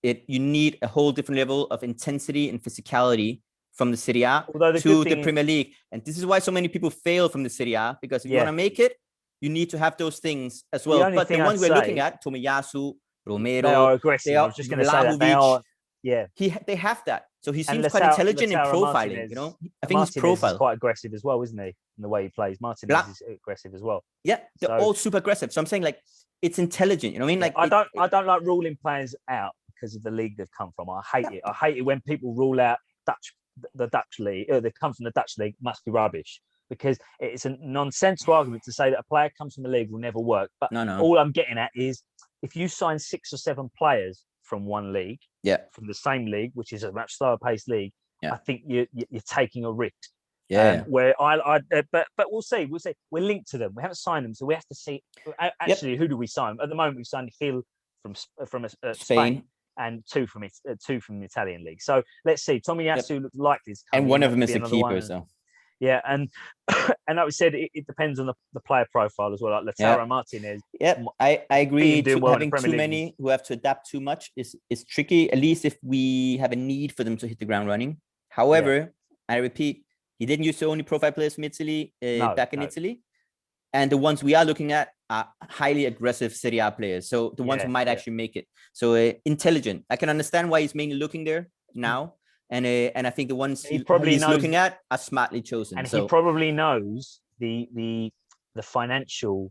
You need a whole different level of intensity and physicality from the Serie A to the Premier League. And this is why so many people fail from the Serie A, because if you want to make it, you need to have those things as well. But the ones we're looking at, Tomiyasu, Romero, they are aggressive. I was just going to say that they are. Yeah, they have that. So he seems quite intelligent in profiling. I think his profile is quite aggressive as well, isn't he? In the way he plays, Martinez is aggressive as well. Yeah, they're all super aggressive. So I'm saying like it's intelligent. You know what I mean? Like I don't like ruling players out because of the league they've come from. I hate it. I hate it when people rule out the Dutch league. They come from the Dutch league, must be rubbish. Because it's a nonsensical argument to say that a player comes from the league will never work. But all I'm getting at is if you sign 6 or 7 players from one league, from the same league, which is a much slower paced league, I think you're taking a risk. Where but we'll see. We're linked to them. We haven't signed them, so we have to see. Actually, who do we sign? At the moment, we've signed Gil from Spain. And 2 from the Italian league. So let's see. Tomiyasu looks likely to come and one of them is a keeper, so. Yeah, and like we said, it depends on the player profile as well. Like Lautaro Martinez. Yeah, I agree. Having too many who have to adapt too much is tricky. At least if we have a need for them to hit the ground running. However, I repeat, he didn't use to only profile players from Italy back in Italy, and the ones we are looking at are highly aggressive Serie A players. So the ones who might actually make it. So intelligent. I can understand why he's mainly looking there now. And I think the ones he's looking at are smartly chosen. And he probably knows the financial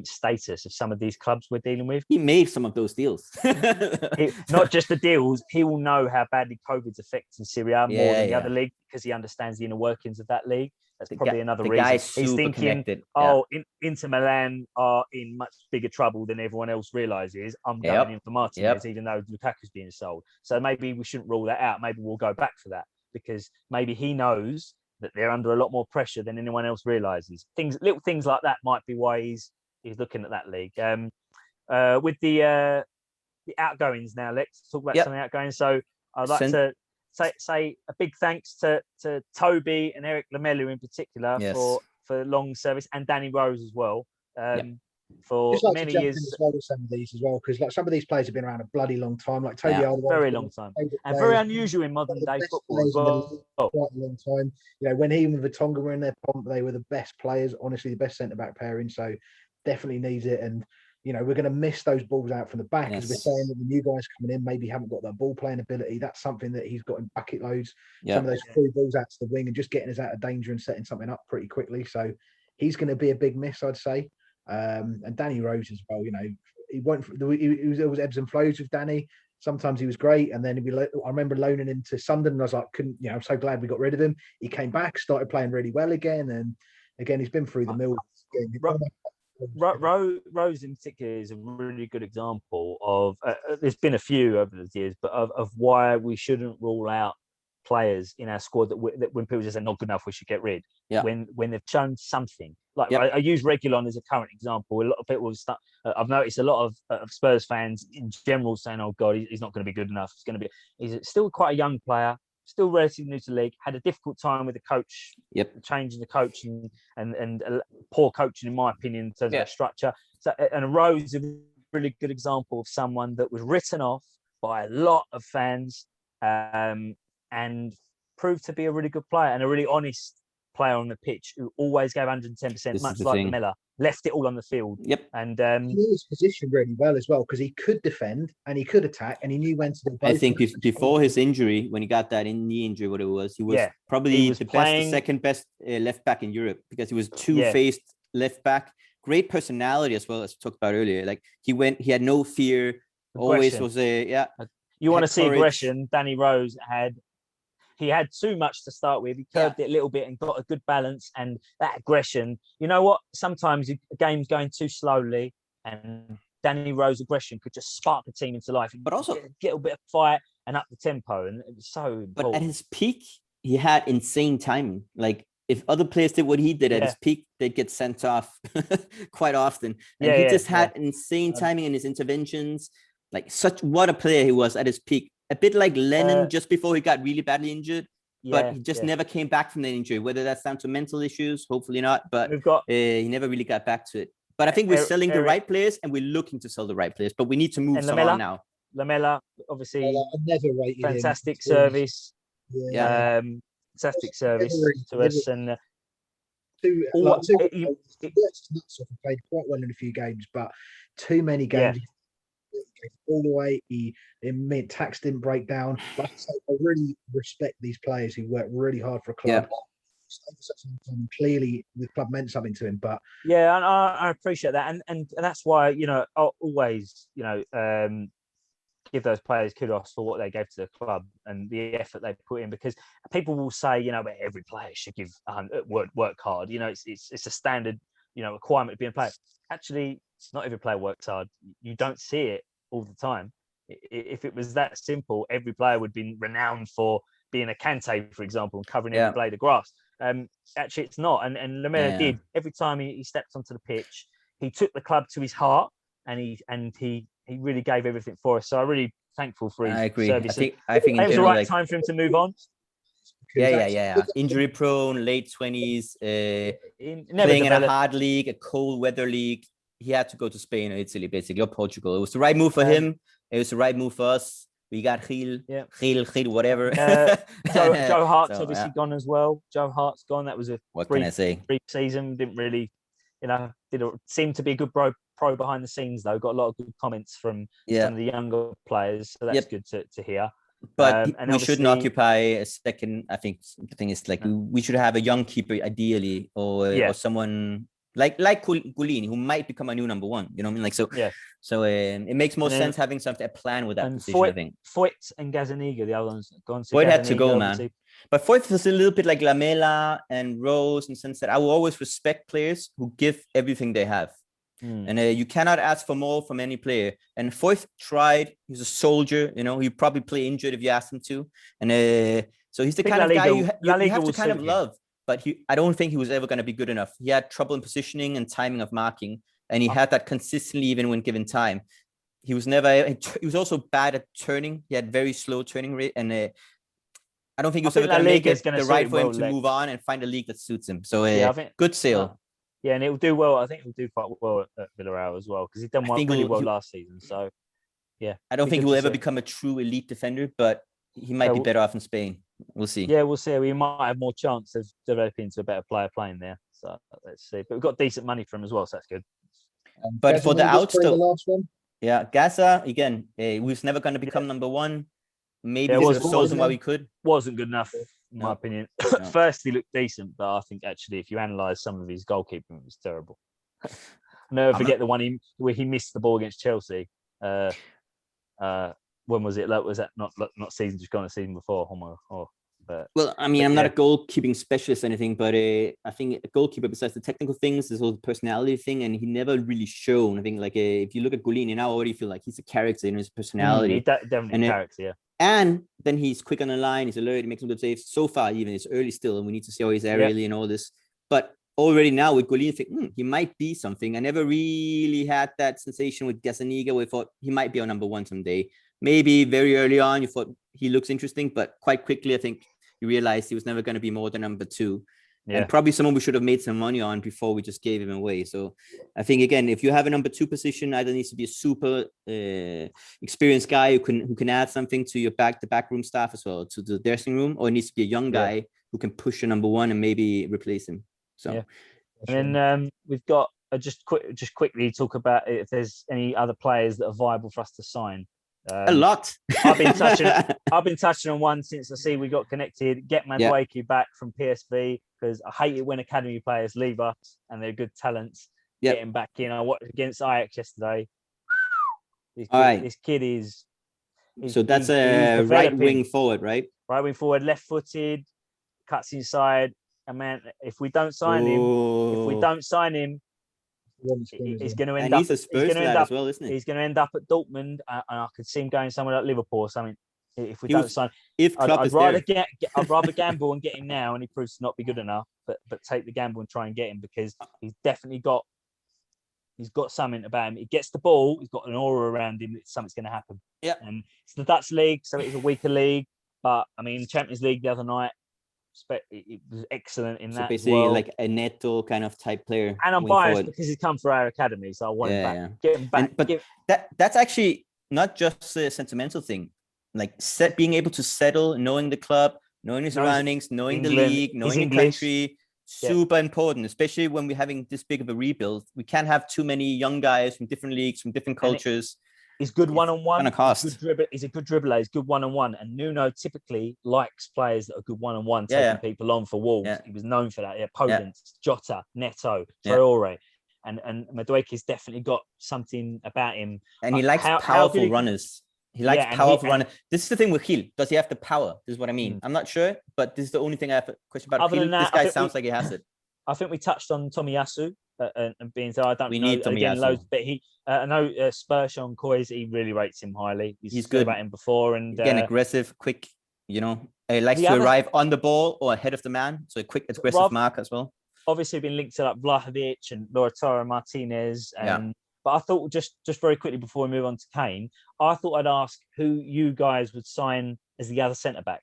status of some of these clubs we're dealing with. He made some of those deals. Not just the deals. He will know how badly COVID's affecting Serie A more than the other league because he understands the inner workings of that league. That's probably another the reason. guy's He's super thinking, connected. Inter Milan are in much bigger trouble than everyone else realizes. I'm going in for Martinez, even though Lukaku's being sold. So maybe we shouldn't rule that out. Maybe we'll go back for that, because maybe he knows that they're under a lot more pressure than anyone else realizes. Little things like that might be why he's looking at that league. With the outgoings now, let's talk about some outgoings. So I'd like to say a big thanks to Toby and Eric Lamelu in particular for long service, and Danny Rose as well. For just like many to jump years in as well with some of these as well, because like some of these players have been around a bloody long time. Like Toby Alderweireld, very long time, and very unusual in modern day football as well. Quite a long time. You know, when he and Vertonghen were in their pomp, they were the best players. Honestly, the best centre back pairing. So definitely needs it. And you know, we're going to miss those balls out from the back, as we're saying that the new guys coming in maybe haven't got that ball playing ability. That's something that he's got in bucket loads. Some of those free balls out to the wing and just getting us out of danger and setting something up pretty quickly. So he's going to be a big miss, I'd say. And Danny Rose as well. You know, he was ebbs and flows with Danny. Sometimes he was great, and then I remember loaning him to Sunderland. And I was like, I'm so glad we got rid of him. He came back, started playing really well again, and again he's been through the mill. Rose in particular is a really good example of. There's been a few over the years, but of why we shouldn't rule out players in our squad that when people just say not good enough, we should get rid. When they've shown something. Like I use Reguilon as a current example. A lot of people I've noticed a lot of Spurs fans in general saying, "Oh God, he's not going to be good enough. He's still quite a young player, still relatively new to the league. Had a difficult time with the coach, changing the coaching and poor coaching, in my opinion, in terms of structure. So, and Rose is a really good example of someone that was written off by a lot of fans, and proved to be a really good player and a really honest player on the pitch who always gave 110%, much like Lamela, left it all on the field. And he knew his position really well as well, because he could defend and he could attack and he knew when to do both. I think before his injury, when he got that knee injury, what it was, he was probably the second best left back in Europe, because he was two-faced left back. Great personality as well, as we talked about earlier. Like he had no fear. Aggression. Always was You want to see aggression? Danny Rose had too much to start with. He curbed it a little bit and got a good balance, and that aggression. You know what? Sometimes a game's going too slowly, and Danny Rose aggression could just spark the team into life. But also get a bit of fight and up the tempo, and it was so important. But at his peak, he had insane timing. Like if other players did what he did at his peak, they'd get sent off quite often. And he just had insane timing in his interventions. Like what a player he was at his peak. A bit like Lennon just before he got really badly injured, but he just never came back from that injury. Whether that's down to mental issues, hopefully not, but he never really got back to it. But I think we're selling the right players, and we're looking to sell the right players, but we need to move some on now. Lamela, obviously, fantastic service. Fantastic service to us. And he played quite well in a few games, but too many games. All the way, tax didn't break down. But I really respect these players who work really hard for a club. Clearly, the club meant something to him. But and I appreciate that, and that's why I'll always give those players kudos for what they gave to the club and the effort they put in, because people will say but every player should give work hard. It's a standard requirement to be a player. Actually, not every player works hard. You don't see it all the time. If it was that simple, every player would be renowned for being a Kante, for example, and covering every blade of grass. Actually, it's not. And Lamela did. Every time he stepped onto the pitch, he took the club to his heart, and he really gave everything for us. So I'm really thankful for his service. I think it was the right time for him to move on. Injury prone, late 20s, playing in a hard league, a cold weather league. He had to go to Spain or Italy, basically, or Portugal. It was the right move for him. It was the right move for us. We got Gil, whatever. Joe Hart's obviously gone as well. Joe Hart's gone. That was a brief season. Didn't really, seemed to be a good pro behind the scenes, though. Got a lot of good comments from some of the younger players. So that's good to hear. But we shouldn't occupy a second. I think the thing is, like, we should have a young keeper, ideally, or someone like Gulini, who might become a new number one. You know what I mean? Like, so, Yeah. So it makes more And then- sense having something, a plan with that And position, I think. Foyt and Gazaniga, the other ones gone. So Foyt had to go, Gazaniga, man. obviously. But Foyt was a little bit like Lamela and Rose, in the sense that I will always respect players who give everything they have. And you cannot ask for more from any player. And Foyt tried. He's a soldier. You know, he'd probably play injured if you asked him to. And so he's the kind of guy you have to kind of love. But I don't think he was ever going to be good enough. He had trouble in positioning and timing of marking. And he had that consistently even when given time. He was also bad at turning. He had very slow turning rate. And I don't think he was ever going to make it the right for him to move on and find a league that suits him. So I think, good sale. Yeah, and it will do well. I think it will do quite well at Villarreal as well, because he's done really well last season. So, yeah. I don't think he will ever become a true elite defender, but he might be better off in Spain. We'll see. Yeah, we'll see. We might have more chance of developing into a better player playing there. So, let's see. But we've got decent money for him as well, so that's good. But for the outs, the last one. Yeah, Gaza, again, he was never going to become number one. Maybe it was sold him while we could. Wasn't good enough, in my opinion. First, he looked decent, but I think actually, if you analyse some of his goalkeeping, it was terrible. Never forget the one where he missed the ball against Chelsea. When was it? Was that not season just gone? A season before? Well, I mean, I'm not a goalkeeping specialist or anything, but I think a goalkeeper, besides the technical things, there's also the personality thing, and he never really shown. I think, like, if you look at Golini now, I already feel like he's a character in his personality. Definitely a character, yeah. And then he's quick on the line, he's alert, he makes some good saves. So far, even it's early still, and we need to see how he's aerially and all this. But already now with Golini, I think he might be something. I never really had that sensation with Gazzaniga where I thought he might be our number one someday. Maybe very early on, you thought he looks interesting, but quite quickly, I think you realized he was never going to be more than number two. Yeah. And probably someone we should have made some money on before we just gave him away. So I think, again, if you have a number two position, either needs to be a super experienced guy who can add something to your backroom staff as well, to the dressing room, or it needs to be a young guy who can push a number one and maybe replace him. So, and then we've got just quickly talk about if there's any other players that are viable for us to sign. A lot. I've been touching on one since I see we got connected. Get Madueke back from PSV, because I hate it when academy players leave us and they're good talents. Getting back in. I watched against Ajax yesterday. This kid is. So that's a right wing forward, right? Right wing forward, left footed, cuts inside. And man, if we don't sign him, he's going to end up. He's a Spurs lad as well, isn't he? He's going to end up at Dortmund, and I could see him going somewhere like Liverpool or something. If we don't sign, I'd rather gamble and get him now, and he proves to not be good enough. But take the gamble and try and get him, because he's definitely got something about him. He gets the ball. He's got an aura around him. Something's going to happen. Yeah. And it's the Dutch league, so it's a weaker league. But I mean, Champions League the other night, it was excellent in that. Basically, like a Neto kind of type player. And I'm biased because he's come for our academy, so I want him back. Yeah. Get him back. But that's actually not just a sentimental thing. Like being able to settle, knowing the club, knowing the surroundings, knowing England, the league, knowing the country, super important. Especially when we're having this big of a rebuild, we can't have too many young guys from different leagues, from different cultures. He's good one-on-one. He's a good dribbler. He's good one-on-one. And Nuno typically likes players that are good one-on-one, taking people on for Wolves. Yeah. He was known for that. Podence, Jota, Neto, Traore. And Madueke's definitely got something about him. And he likes powerful runners. He likes powerful runners. This is the thing with Gil. Does he have the power? This is what I mean. I'm not sure, but this is the only thing I have a question about. Gil. This guy sounds like he has it. I think we touched on Tomiyasu. And being so, I don't know. Need again, loads, but I know Spurs on COYS. He really rates him highly. He's good about him before, and again, aggressive, quick. He likes to arrive on the ball or ahead of the man. So a quick, aggressive mark as well. Obviously, been linked to like Vlahovic and Lautaro Martinez. But I thought just very quickly before we move on to Kane, I thought I'd ask who you guys would sign as the other centre back.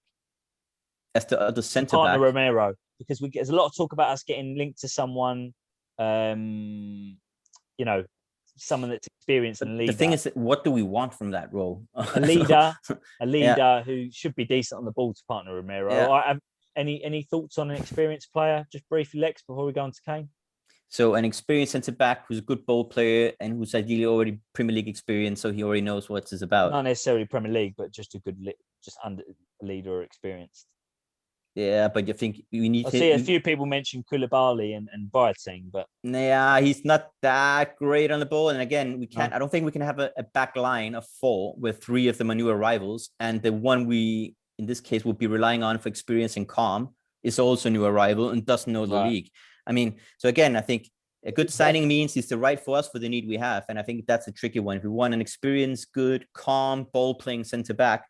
As the other centre back, partner Romero, because there's a lot of talk about us getting linked to someone. Someone that's experienced and leader. The thing is, what do we want from that role? A leader who should be decent on the ball to partner Romero. Yeah. Any thoughts on an experienced player? Just briefly, Lex, before we go on to Kane. So an experienced centre back who's a good ball player and who's ideally already Premier League experience, so he already knows what it's about. Not necessarily Premier League, but just a good under leader or experienced. Yeah, but you think we need I to see a few people mention Koulibaly and Boateng, but yeah, he's not that great on the ball. And again, we can't. I don't think we can have a back line of 4 where 3 of them are new arrivals, and the one we in this case would be relying on for experience and calm is also a new arrival and doesn't know the league. I mean, so again, I think a good signing means he's the right for us for the need we have, and I think that's a tricky one. If we want an experienced, good, calm, ball-playing centre back.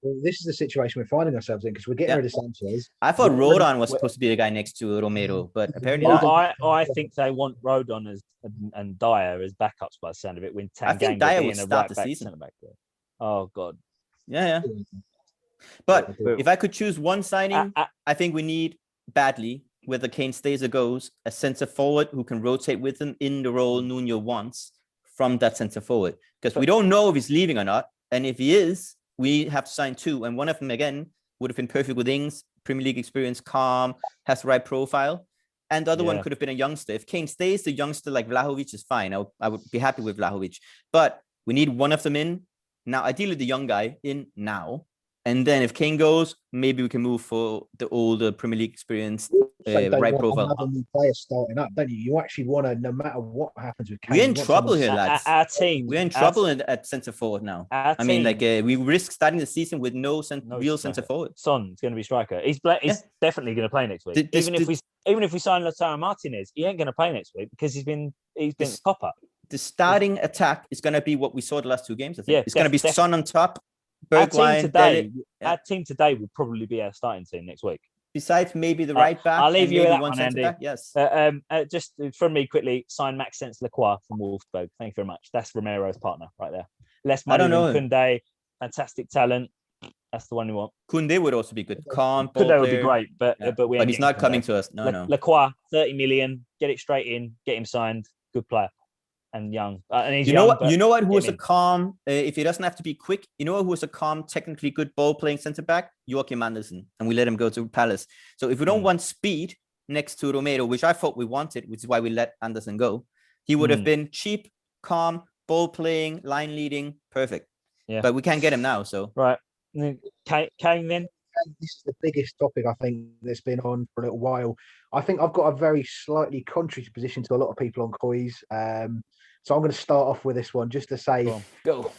Well, this is the situation we're finding ourselves in because we're getting rid of Sanchez. I thought Rodon was supposed to be the guy next to Romero, but apparently I think they want Rodon and Dyer as backups by the sound of it. When I think Dyer would start the season. Back there. Oh God. Yeah. But if I could choose one signing, I think we need badly, whether Kane stays or goes, a centre forward who can rotate with him in the role Nuno wants from that centre forward. Because we don't know if he's leaving or not. And if he is, we have to sign 2. And one of them, again, would have been perfect with Ings, Premier League experience, calm, has the right profile. And the other one could have been a youngster. If Kane stays, the youngster like Vlahovic is fine. I would be happy with Vlahovic. But we need one of them in. Now, ideally, the young guy in now. And then if Kane goes, maybe we can move for the older Premier League experience, right profile. Another new player starting up, don't you? You actually want to, no matter what happens with Kane. We're in trouble here, lads. Our team. We're in trouble at centre forward now. I mean, like we risk starting the season with no real centre forward. Son's going to be striker. He's definitely going to play next week. Even if we sign Lautaro Martinez, he ain't going to play next week because he's been top up. The starting attack is going to be what we saw the last 2 games. I think it's going to be Son on top. Our team today will probably be our starting team next week. Besides maybe the right back. I'll leave you with that one, Andy. Back. Yes. Just from me quickly, sign Maxence Lacroix from Wolfsburg. Thank you very much. That's Romero's partner right there. Less money than Koundé. Fantastic talent. That's the one we want. Koundé would also be good. Calm. Koundé would be great, but he's not coming to us. No. Lacroix, 30 million. Get it straight in. Get him signed. Good player. And young, and he's you know what? Who was a calm? If he doesn't have to be quick, you know who was a calm, technically good ball playing centre back? Joachim Andersen, and we let him go to Palace. So if we don't want speed next to Romero, which I thought we wanted, which is why we let Andersen go, he would have been cheap, calm, ball playing, line leading, perfect. Yeah, but we can't get him now. So right, Kane then. This is the biggest topic I think that's been on for a little while. I think I've got a very slightly contrary position to a lot of people on COYS. So I'm going to start off with this one just to say, go.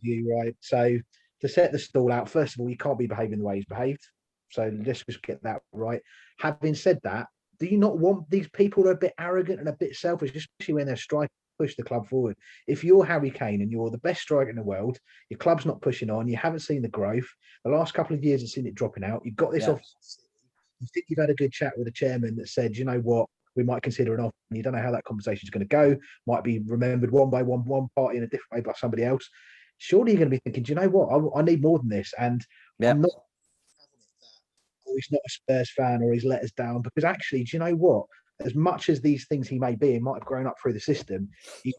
Right. So to set the stall out, first of all, you can't be behaving the way he's behaved. So let's just get that right. Having said that, do you not want these people who are a bit arrogant and a bit selfish, especially when they're striking, push the club forward? If you're Harry Kane and you're the best striker in the world, your club's not pushing on, you haven't seen the growth. The last couple of years, you've seen it dropping out. You've got this off. You think you've had a good chat with the chairman that said, you know what, we might consider an offer. And you don't know how that conversation is going to go. Might be remembered one party in a different way by somebody else. Surely you're going to be thinking, do you know what? I need more than this. And I'm not. Or he's not a Spurs fan, or he's let us down. Because actually, do you know what? As much as these things he may be, he might have grown up through the system. He's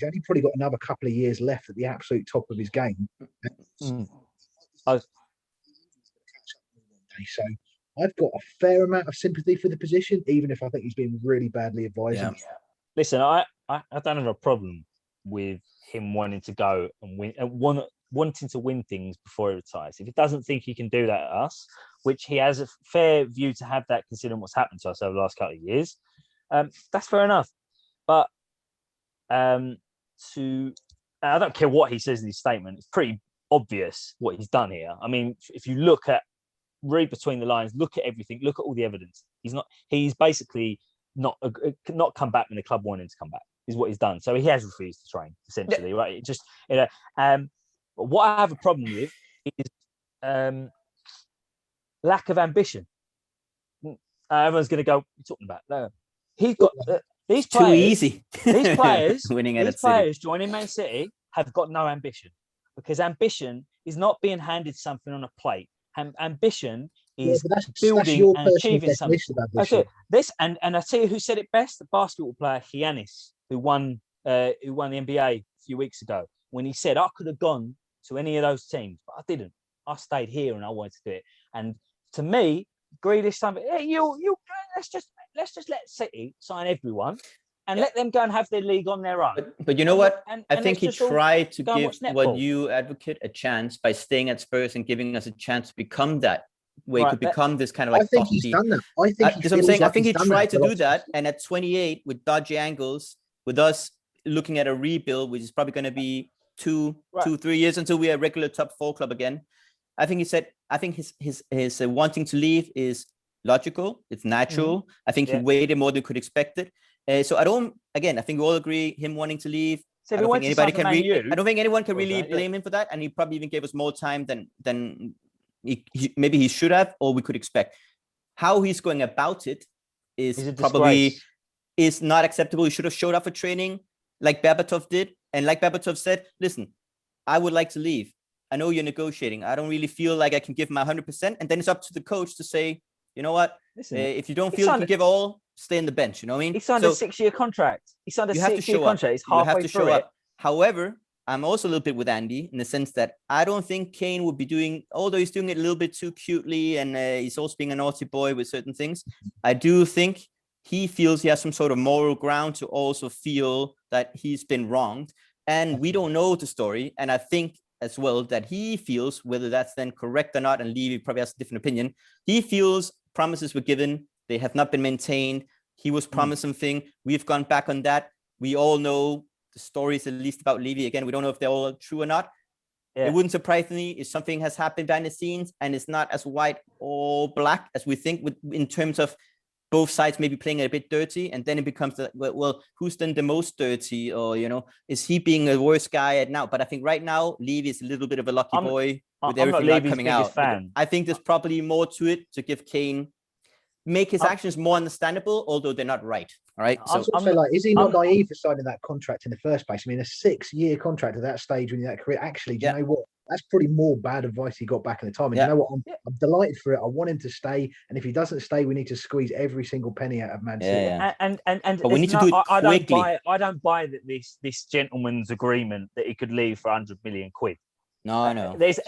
only probably got another couple of years left at the absolute top of his game. So I've got a fair amount of sympathy for the position, even if I think he's been really badly advised. Yeah. Listen, I don't have a problem with him wanting to go and win and wanting to win things before he retires. If he doesn't think he can do that at us, which he has a fair view to have that considering what's happened to us over the last couple of years, that's fair enough. But I don't care what he says in his statement. It's pretty obvious what he's done here. I mean, if you read between the lines, look at everything, look at all the evidence. He's basically not come back when the club wanted him to come back, is what he's done. So he has refused to train, essentially, right? It just, but what I have a problem with is lack of ambition. Everyone's going to go, what are you talking about? No. He's got these players. Too easy. These players, winning at these players joining Man City have got no ambition, because ambition is not being handed something on a plate. Ambition is building and achieving something. Okay, and I tell you who said it best: the basketball player Giannis, who won the NBA a few weeks ago, when he said, "I could have gone to any of those teams, but I didn't. I stayed here and I wanted to do it." And to me, Grealish, something, hey, let's just let City sign everyone, and let them go and have their league on their own. But you know what? I think he let's just all tried to go and give watch netball. what you advocate a chance by staying at Spurs and giving us a chance to become that. Where he could become this kind of like I think top he's team. done that. I think That's what I'm saying. I think he tried to do that, and at 28 with dodgy angles, with us looking at a rebuild, which is probably going to be 2-3 years until we are a regular top 4 club again. I think he said, I think his wanting to leave is logical. It's natural. I think he waited more than could expect it. So I think we all agree him wanting to leave. So I don't think anyone can really blame him for that. And he probably even gave us more time than maybe he should have, or we could expect. How he's going about it is probably not acceptable. He should have showed up for training like Berbatov did. And like Berbatov said, listen, I would like to leave. I know you're negotiating. I don't really feel like I can give my 100%. And then it's up to the coach to say, you know what? Listen, if you don't feel you can give all, stay in the bench. You know what I mean? He signed a 6-year contract. It's halfway through it. However, I'm also a little bit with Andy in the sense that I don't think Kane would be doing, although he's doing it a little bit too cutely and he's also being a naughty boy with certain things. I do think he feels he has some sort of moral ground to also feel that he's been wronged. And we don't know the story. And I think as well that he feels, whether that's then correct or not, and Levy probably has a different opinion, he feels promises were given, they have not been maintained. He was promised something. We've gone back on that. We all know the stories, at least about Levy. Again, we don't know if they're all true or not. It wouldn't surprise me if something has happened behind the scenes and it's not as white or black as we think, in terms of both sides maybe playing a bit dirty, and then it becomes well, who's done the most dirty, or is he being a worse guy at now? But I think right now Levy is a little bit of a lucky boy with everything not coming out. I think there's probably more to it to give Kane, make his actions more understandable, although they're not right. All right. So is he not naive for signing that contract in the first place? I mean, a 6-year contract at that stage when you're in that career, actually, do you know what? That's probably more bad advice he got back in the time. And you know what? I'm delighted for it. I want him to stay. And if he doesn't stay, we need to squeeze every single penny out of Man City. But we need to do it quickly. I don't buy that this gentleman's agreement that he could leave for 100 million quid. No. There's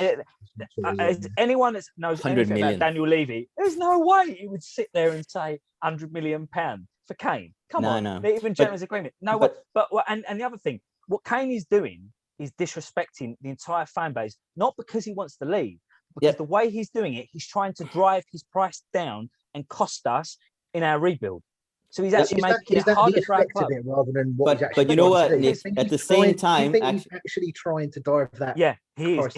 anyone that knows anything about Daniel Levy, there's no way he would sit there and say 100 million pounds for Kane. Come on, even gentleman's agreement. No, but the other thing, what Kane is doing is disrespecting the entire fan base, not because he wants to leave, because the way he's doing it, he's trying to drive his price down and cost us in our rebuild. So he's actually making it harder for our club. Rather than what but you know what, Nick, at the same time, he's actually trying to drive that. He is.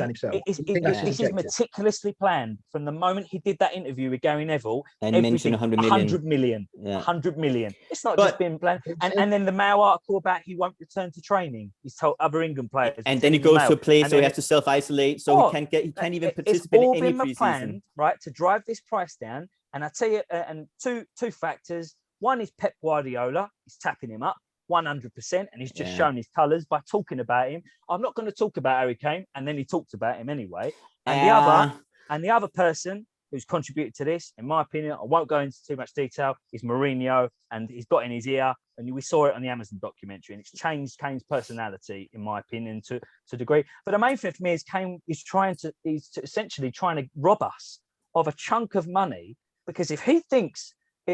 This is meticulously planned from the moment he did that interview with Gary Neville. And mentioned 100 million. 100 million. It's not just been planned. And then the Mail article about he won't return to training. He's told other England players. And then he goes to a place, so he has to self-isolate, so he can't even participate in any preseason. Plan, right, to drive this price down. And I tell you, and two factors. One is Pep Guardiola. He's tapping him up 100%, and he's just shown his colours by talking about him. I'm not going to talk about Harry Kane, and then he talked about him anyway. And the other person who's contributed to this, in my opinion, I won't go into too much detail, is Mourinho, and he's got in his ear, and we saw it on the Amazon documentary, and it's changed Kane's personality, in my opinion, to a degree. But the main thing for me is Kane is essentially trying to rob us of a chunk of money, because if he thinks,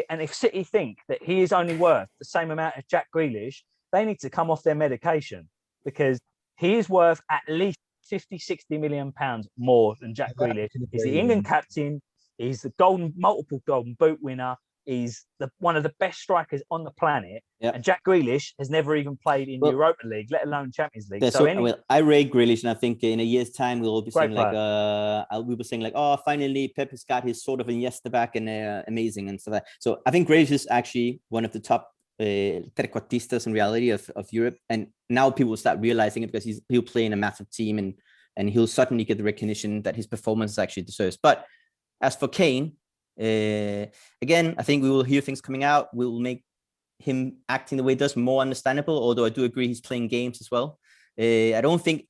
and if City think that he is only worth the same amount as Jack Grealish, they need to come off their medication, because he is worth at least 50-60 million pounds more than Jack Grealish. He's the England captain. He's the multiple golden boot winner. He's one of the best strikers on the planet. And Jack Grealish has never even played in Europa League, let alone Champions League. I rate Grealish, and I think in a year's time we'll be saying finally Pep has got his sort of Iniesta back, and amazing and stuff like that. So I think Grealish is actually one of the top trequartistas in reality of Europe, and now people will start realizing it, because he'll play in a massive team, and he'll certainly get the recognition that his performance actually deserves. But as for Kane, again, I think we will hear things coming out. We'll make him acting the way he does more understandable, although I do agree he's playing games as well. I don't think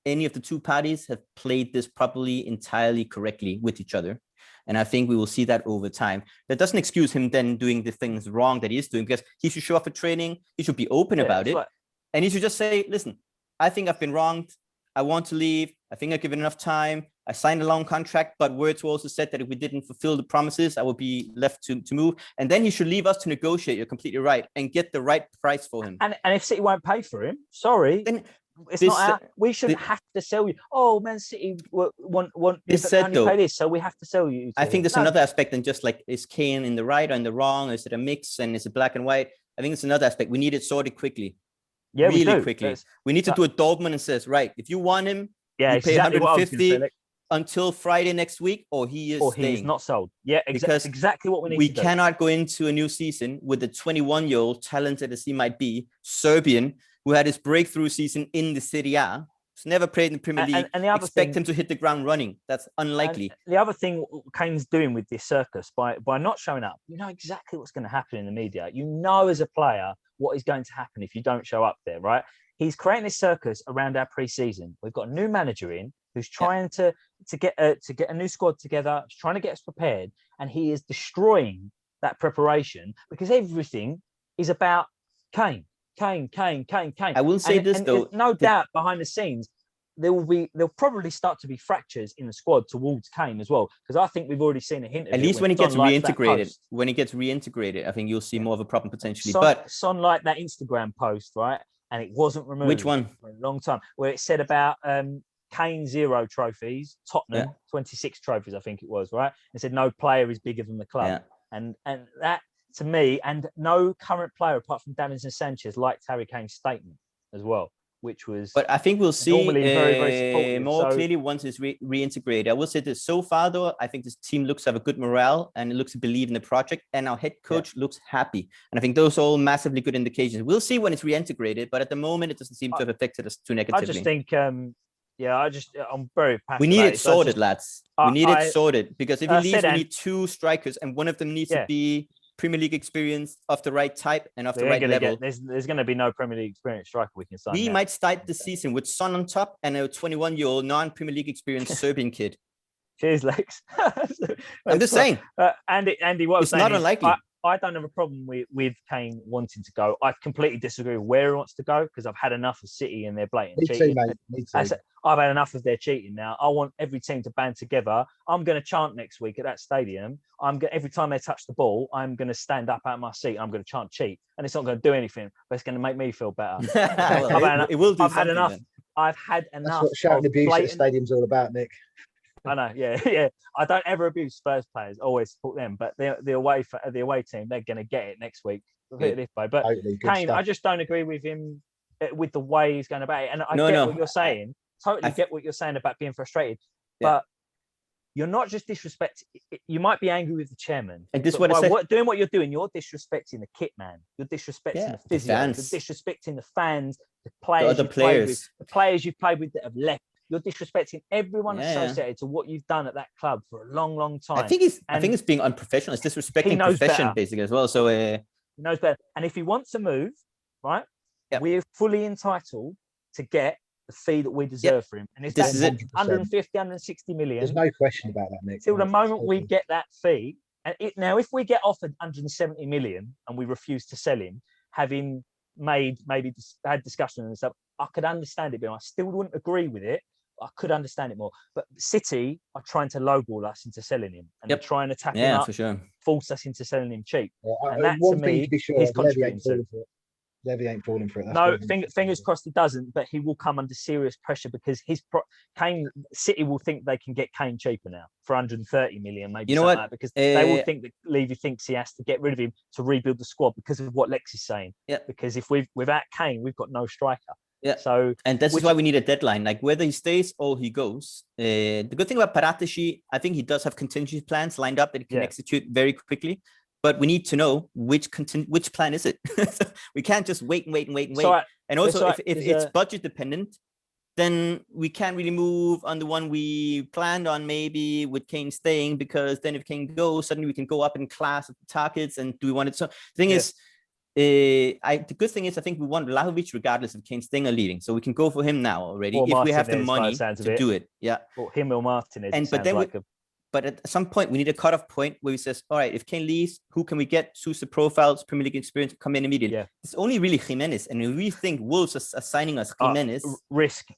any of the two parties have played this probably entirely correctly with each other. And I think we will see that over time. That doesn't excuse him then doing the things wrong that he is doing, because he should show up for training. He should be open about it. Right. And he should just say, listen, I think I've been wronged. I want to leave. I think I've given enough time. I signed a long contract, but words were also said that if we didn't fulfill the promises, I would be left to move. And then he should leave us to negotiate. You're completely right, and get the right price for him. And if City won't pay for him, sorry, Then it's not our, we shouldn't have to sell you. Oh, Man City want this said though, pay this, so we have to sell you. I think there's another aspect than just like, is Kane in the right or in the wrong? Is it a mix and is it black and white? I think it's another aspect. We need it sorted quickly. Yeah, really quickly. We need to do a Dortmund and says, right, if you want him, yeah, you pay exactly 150 until Friday next week, or he is staying. He's not sold. Yeah, because exactly what we need to do. We cannot go into a new season with a 21-year-old, talented as he might be, Serbian, who had his breakthrough season in the Serie A. He's never played in the Premier League. And the other expect him to hit the ground running. That's unlikely. The other thing Kane's doing with this circus, by not showing up, you know exactly what's going to happen in the media. You know as a player what is going to happen if you don't show up there, right? He's creating this circus around our pre-season. We've got a new manager in who's trying to get a new squad together, trying to get us prepared, and he is destroying that preparation because everything is about Kane. I will say this though, no doubt behind the scenes there'll probably start to be fractures in the squad towards Kane as well, because I think we've already seen a hint of at least when he gets reintegrated. When he gets reintegrated, I think you'll see more of a problem potentially. But Son like that Instagram post, right? And it wasn't removed. Which one? For a long time, where it said about Kane 0 trophies, Tottenham 26 trophies, I think it was, right? It said no player is bigger than the club, and that to me, and no current player apart from Davinson Sanchez liked Harry Kane's statement as well, which was. But I think we'll see normally very more clearly once it's reintegrated. I will say this: so far, though, I think this team looks to have a good morale and it looks to believe in the project, and our head coach looks happy. And I think those are all massively good indications. We'll see when it's reintegrated, but at the moment, it doesn't seem to have affected us too negatively. I just think. I'm very passionate. We need it sorted, lads. We need it sorted, because if he leaves, we need two strikers, and one of them needs to be Premier League experience of the right type and of the right level. There's going to be no Premier League experience striker we can sign. We might start the season with Son on top and a 21-year-old non-Premier League experienced Serbian kid. Cheers, Lex. I'm just saying. Andy, what it's not unlikely. I don't have a problem with Kane wanting to go. I completely disagree with where he wants to go, because I've had enough of City and their blatant cheating. Me too, mate. Me too. I've had enough of their cheating now. I want every team to band together. I'm going to chant next week at that stadium. Every time they touch the ball, I'm going to stand up out of my seat. I'm going to chant cheat, and it's not going to do anything, but it's going to make me feel better. It will do. I've had enough. Then. I've had enough. That's what shouting abuse at the stadium's all about, Nick. I know, yeah. I don't ever abuse Spurs players. Always support them, but the away team, they're going to get it next week. Put it this way, but totally Kane, stuff. I just don't agree with him with the way he's going about it. And I get what you're saying. Totally get what you're saying about being frustrated, but you're not just disrespecting. You might be angry with the chairman, and this doing what you're doing, you're disrespecting the kit man. You're disrespecting the physio. You're disrespecting the fans, the players, the players you've played with that have left. You're disrespecting everyone associated to what you've done at that club for a long, long time. I think it's being unprofessional. It's disrespecting profession, basically, as well. So he knows better. And if he wants to move, right, we're fully entitled to get the fee that we deserve for him. And if that's 150, 160 million, there's no question about that, Nick. Till the moment we get that fee, and now if we get offered 170 million and we refuse to sell him, having had discussion and stuff, I could understand it, but I still wouldn't agree with it. I could understand it more, but City are trying to lowball us into selling him, and they're trying to tap him up, for sure, force us into selling him cheap. And that, to me, he's contributing to. Levy ain't falling for it. No, fingers crossed he doesn't, but he will come under serious pressure because City will think they can get Kane cheaper now for 130 million, maybe. You know what? Like that, because they will think that Levy thinks he has to get rid of him to rebuild the squad because of what Lex is saying. Yeah. Because if without Kane, we've got no striker. Yeah. So, and this is why we need a deadline, like whether he stays or he goes. The good thing about Paratici, I think he does have contingency plans lined up that he can execute very quickly. But we need to know which plan is it. So we can't just wait. And also, if it's budget dependent, then we can't really move on the one we planned on, maybe with Kane staying, because then if Kane goes, suddenly we can go up in class of targets. And do we want it? So the thing is, the good thing is, I think we want Vlahovic regardless of Kane staying or leading, so we can go for him now already if we have the money to do it. Or him or Martinez. But at some point, we need a cutoff point where we says, all right, if Kane leaves, who can we get? Suits profiles, Premier League experience, come in immediately. Yeah. It's only really Jimenez. And if we think Wolves are signing us Jimenez. Risk.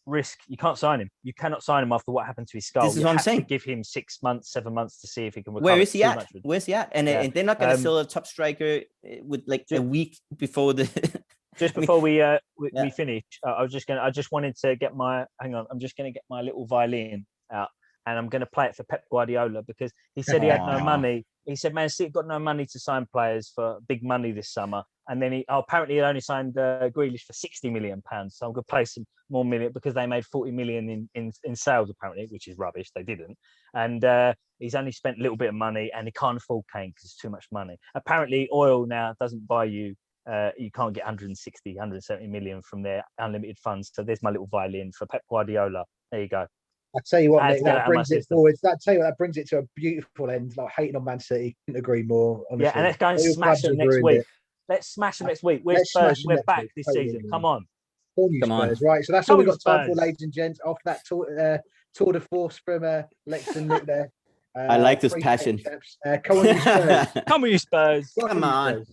You can't sign him. You cannot sign him after what happened to his skull. This is what I'm saying. Give him 6 months, 7 months to see if he can recover. Where is he at? Where's he at? And they're not going to sell a top striker with like a week before the. Just before we finish, I just wanted to get my. Hang on, I'm just going to get my little violin out. And I'm going to play it for Pep Guardiola because he said he had no money. He said, Man City got no money to sign players for big money this summer. And then apparently he only signed Grealish for £60 million. So I'm going to play some more million because they made 40 million in sales, apparently, which is rubbish. They didn't. And he's only spent a little bit of money and he can't afford Kane because it's too much money. Apparently oil now doesn't buy you. You can't get 160, 170 million from their unlimited funds. So there's my little violin for Pep Guardiola. There you go. I tell you what, Nick, that brings it forward. That brings it to a beautiful end. Like hating on Man City, couldn't agree more. Honestly. Yeah, and let's go and smash them next week. Let's smash them next week. We're Spurs. We're back this season. Come on. Come on. Right. So that's all we've got time for, ladies and gents. After that tour de force from Lex and Nick there. I like this passion. Come on, you Spurs. Come on, you Spurs. Come on.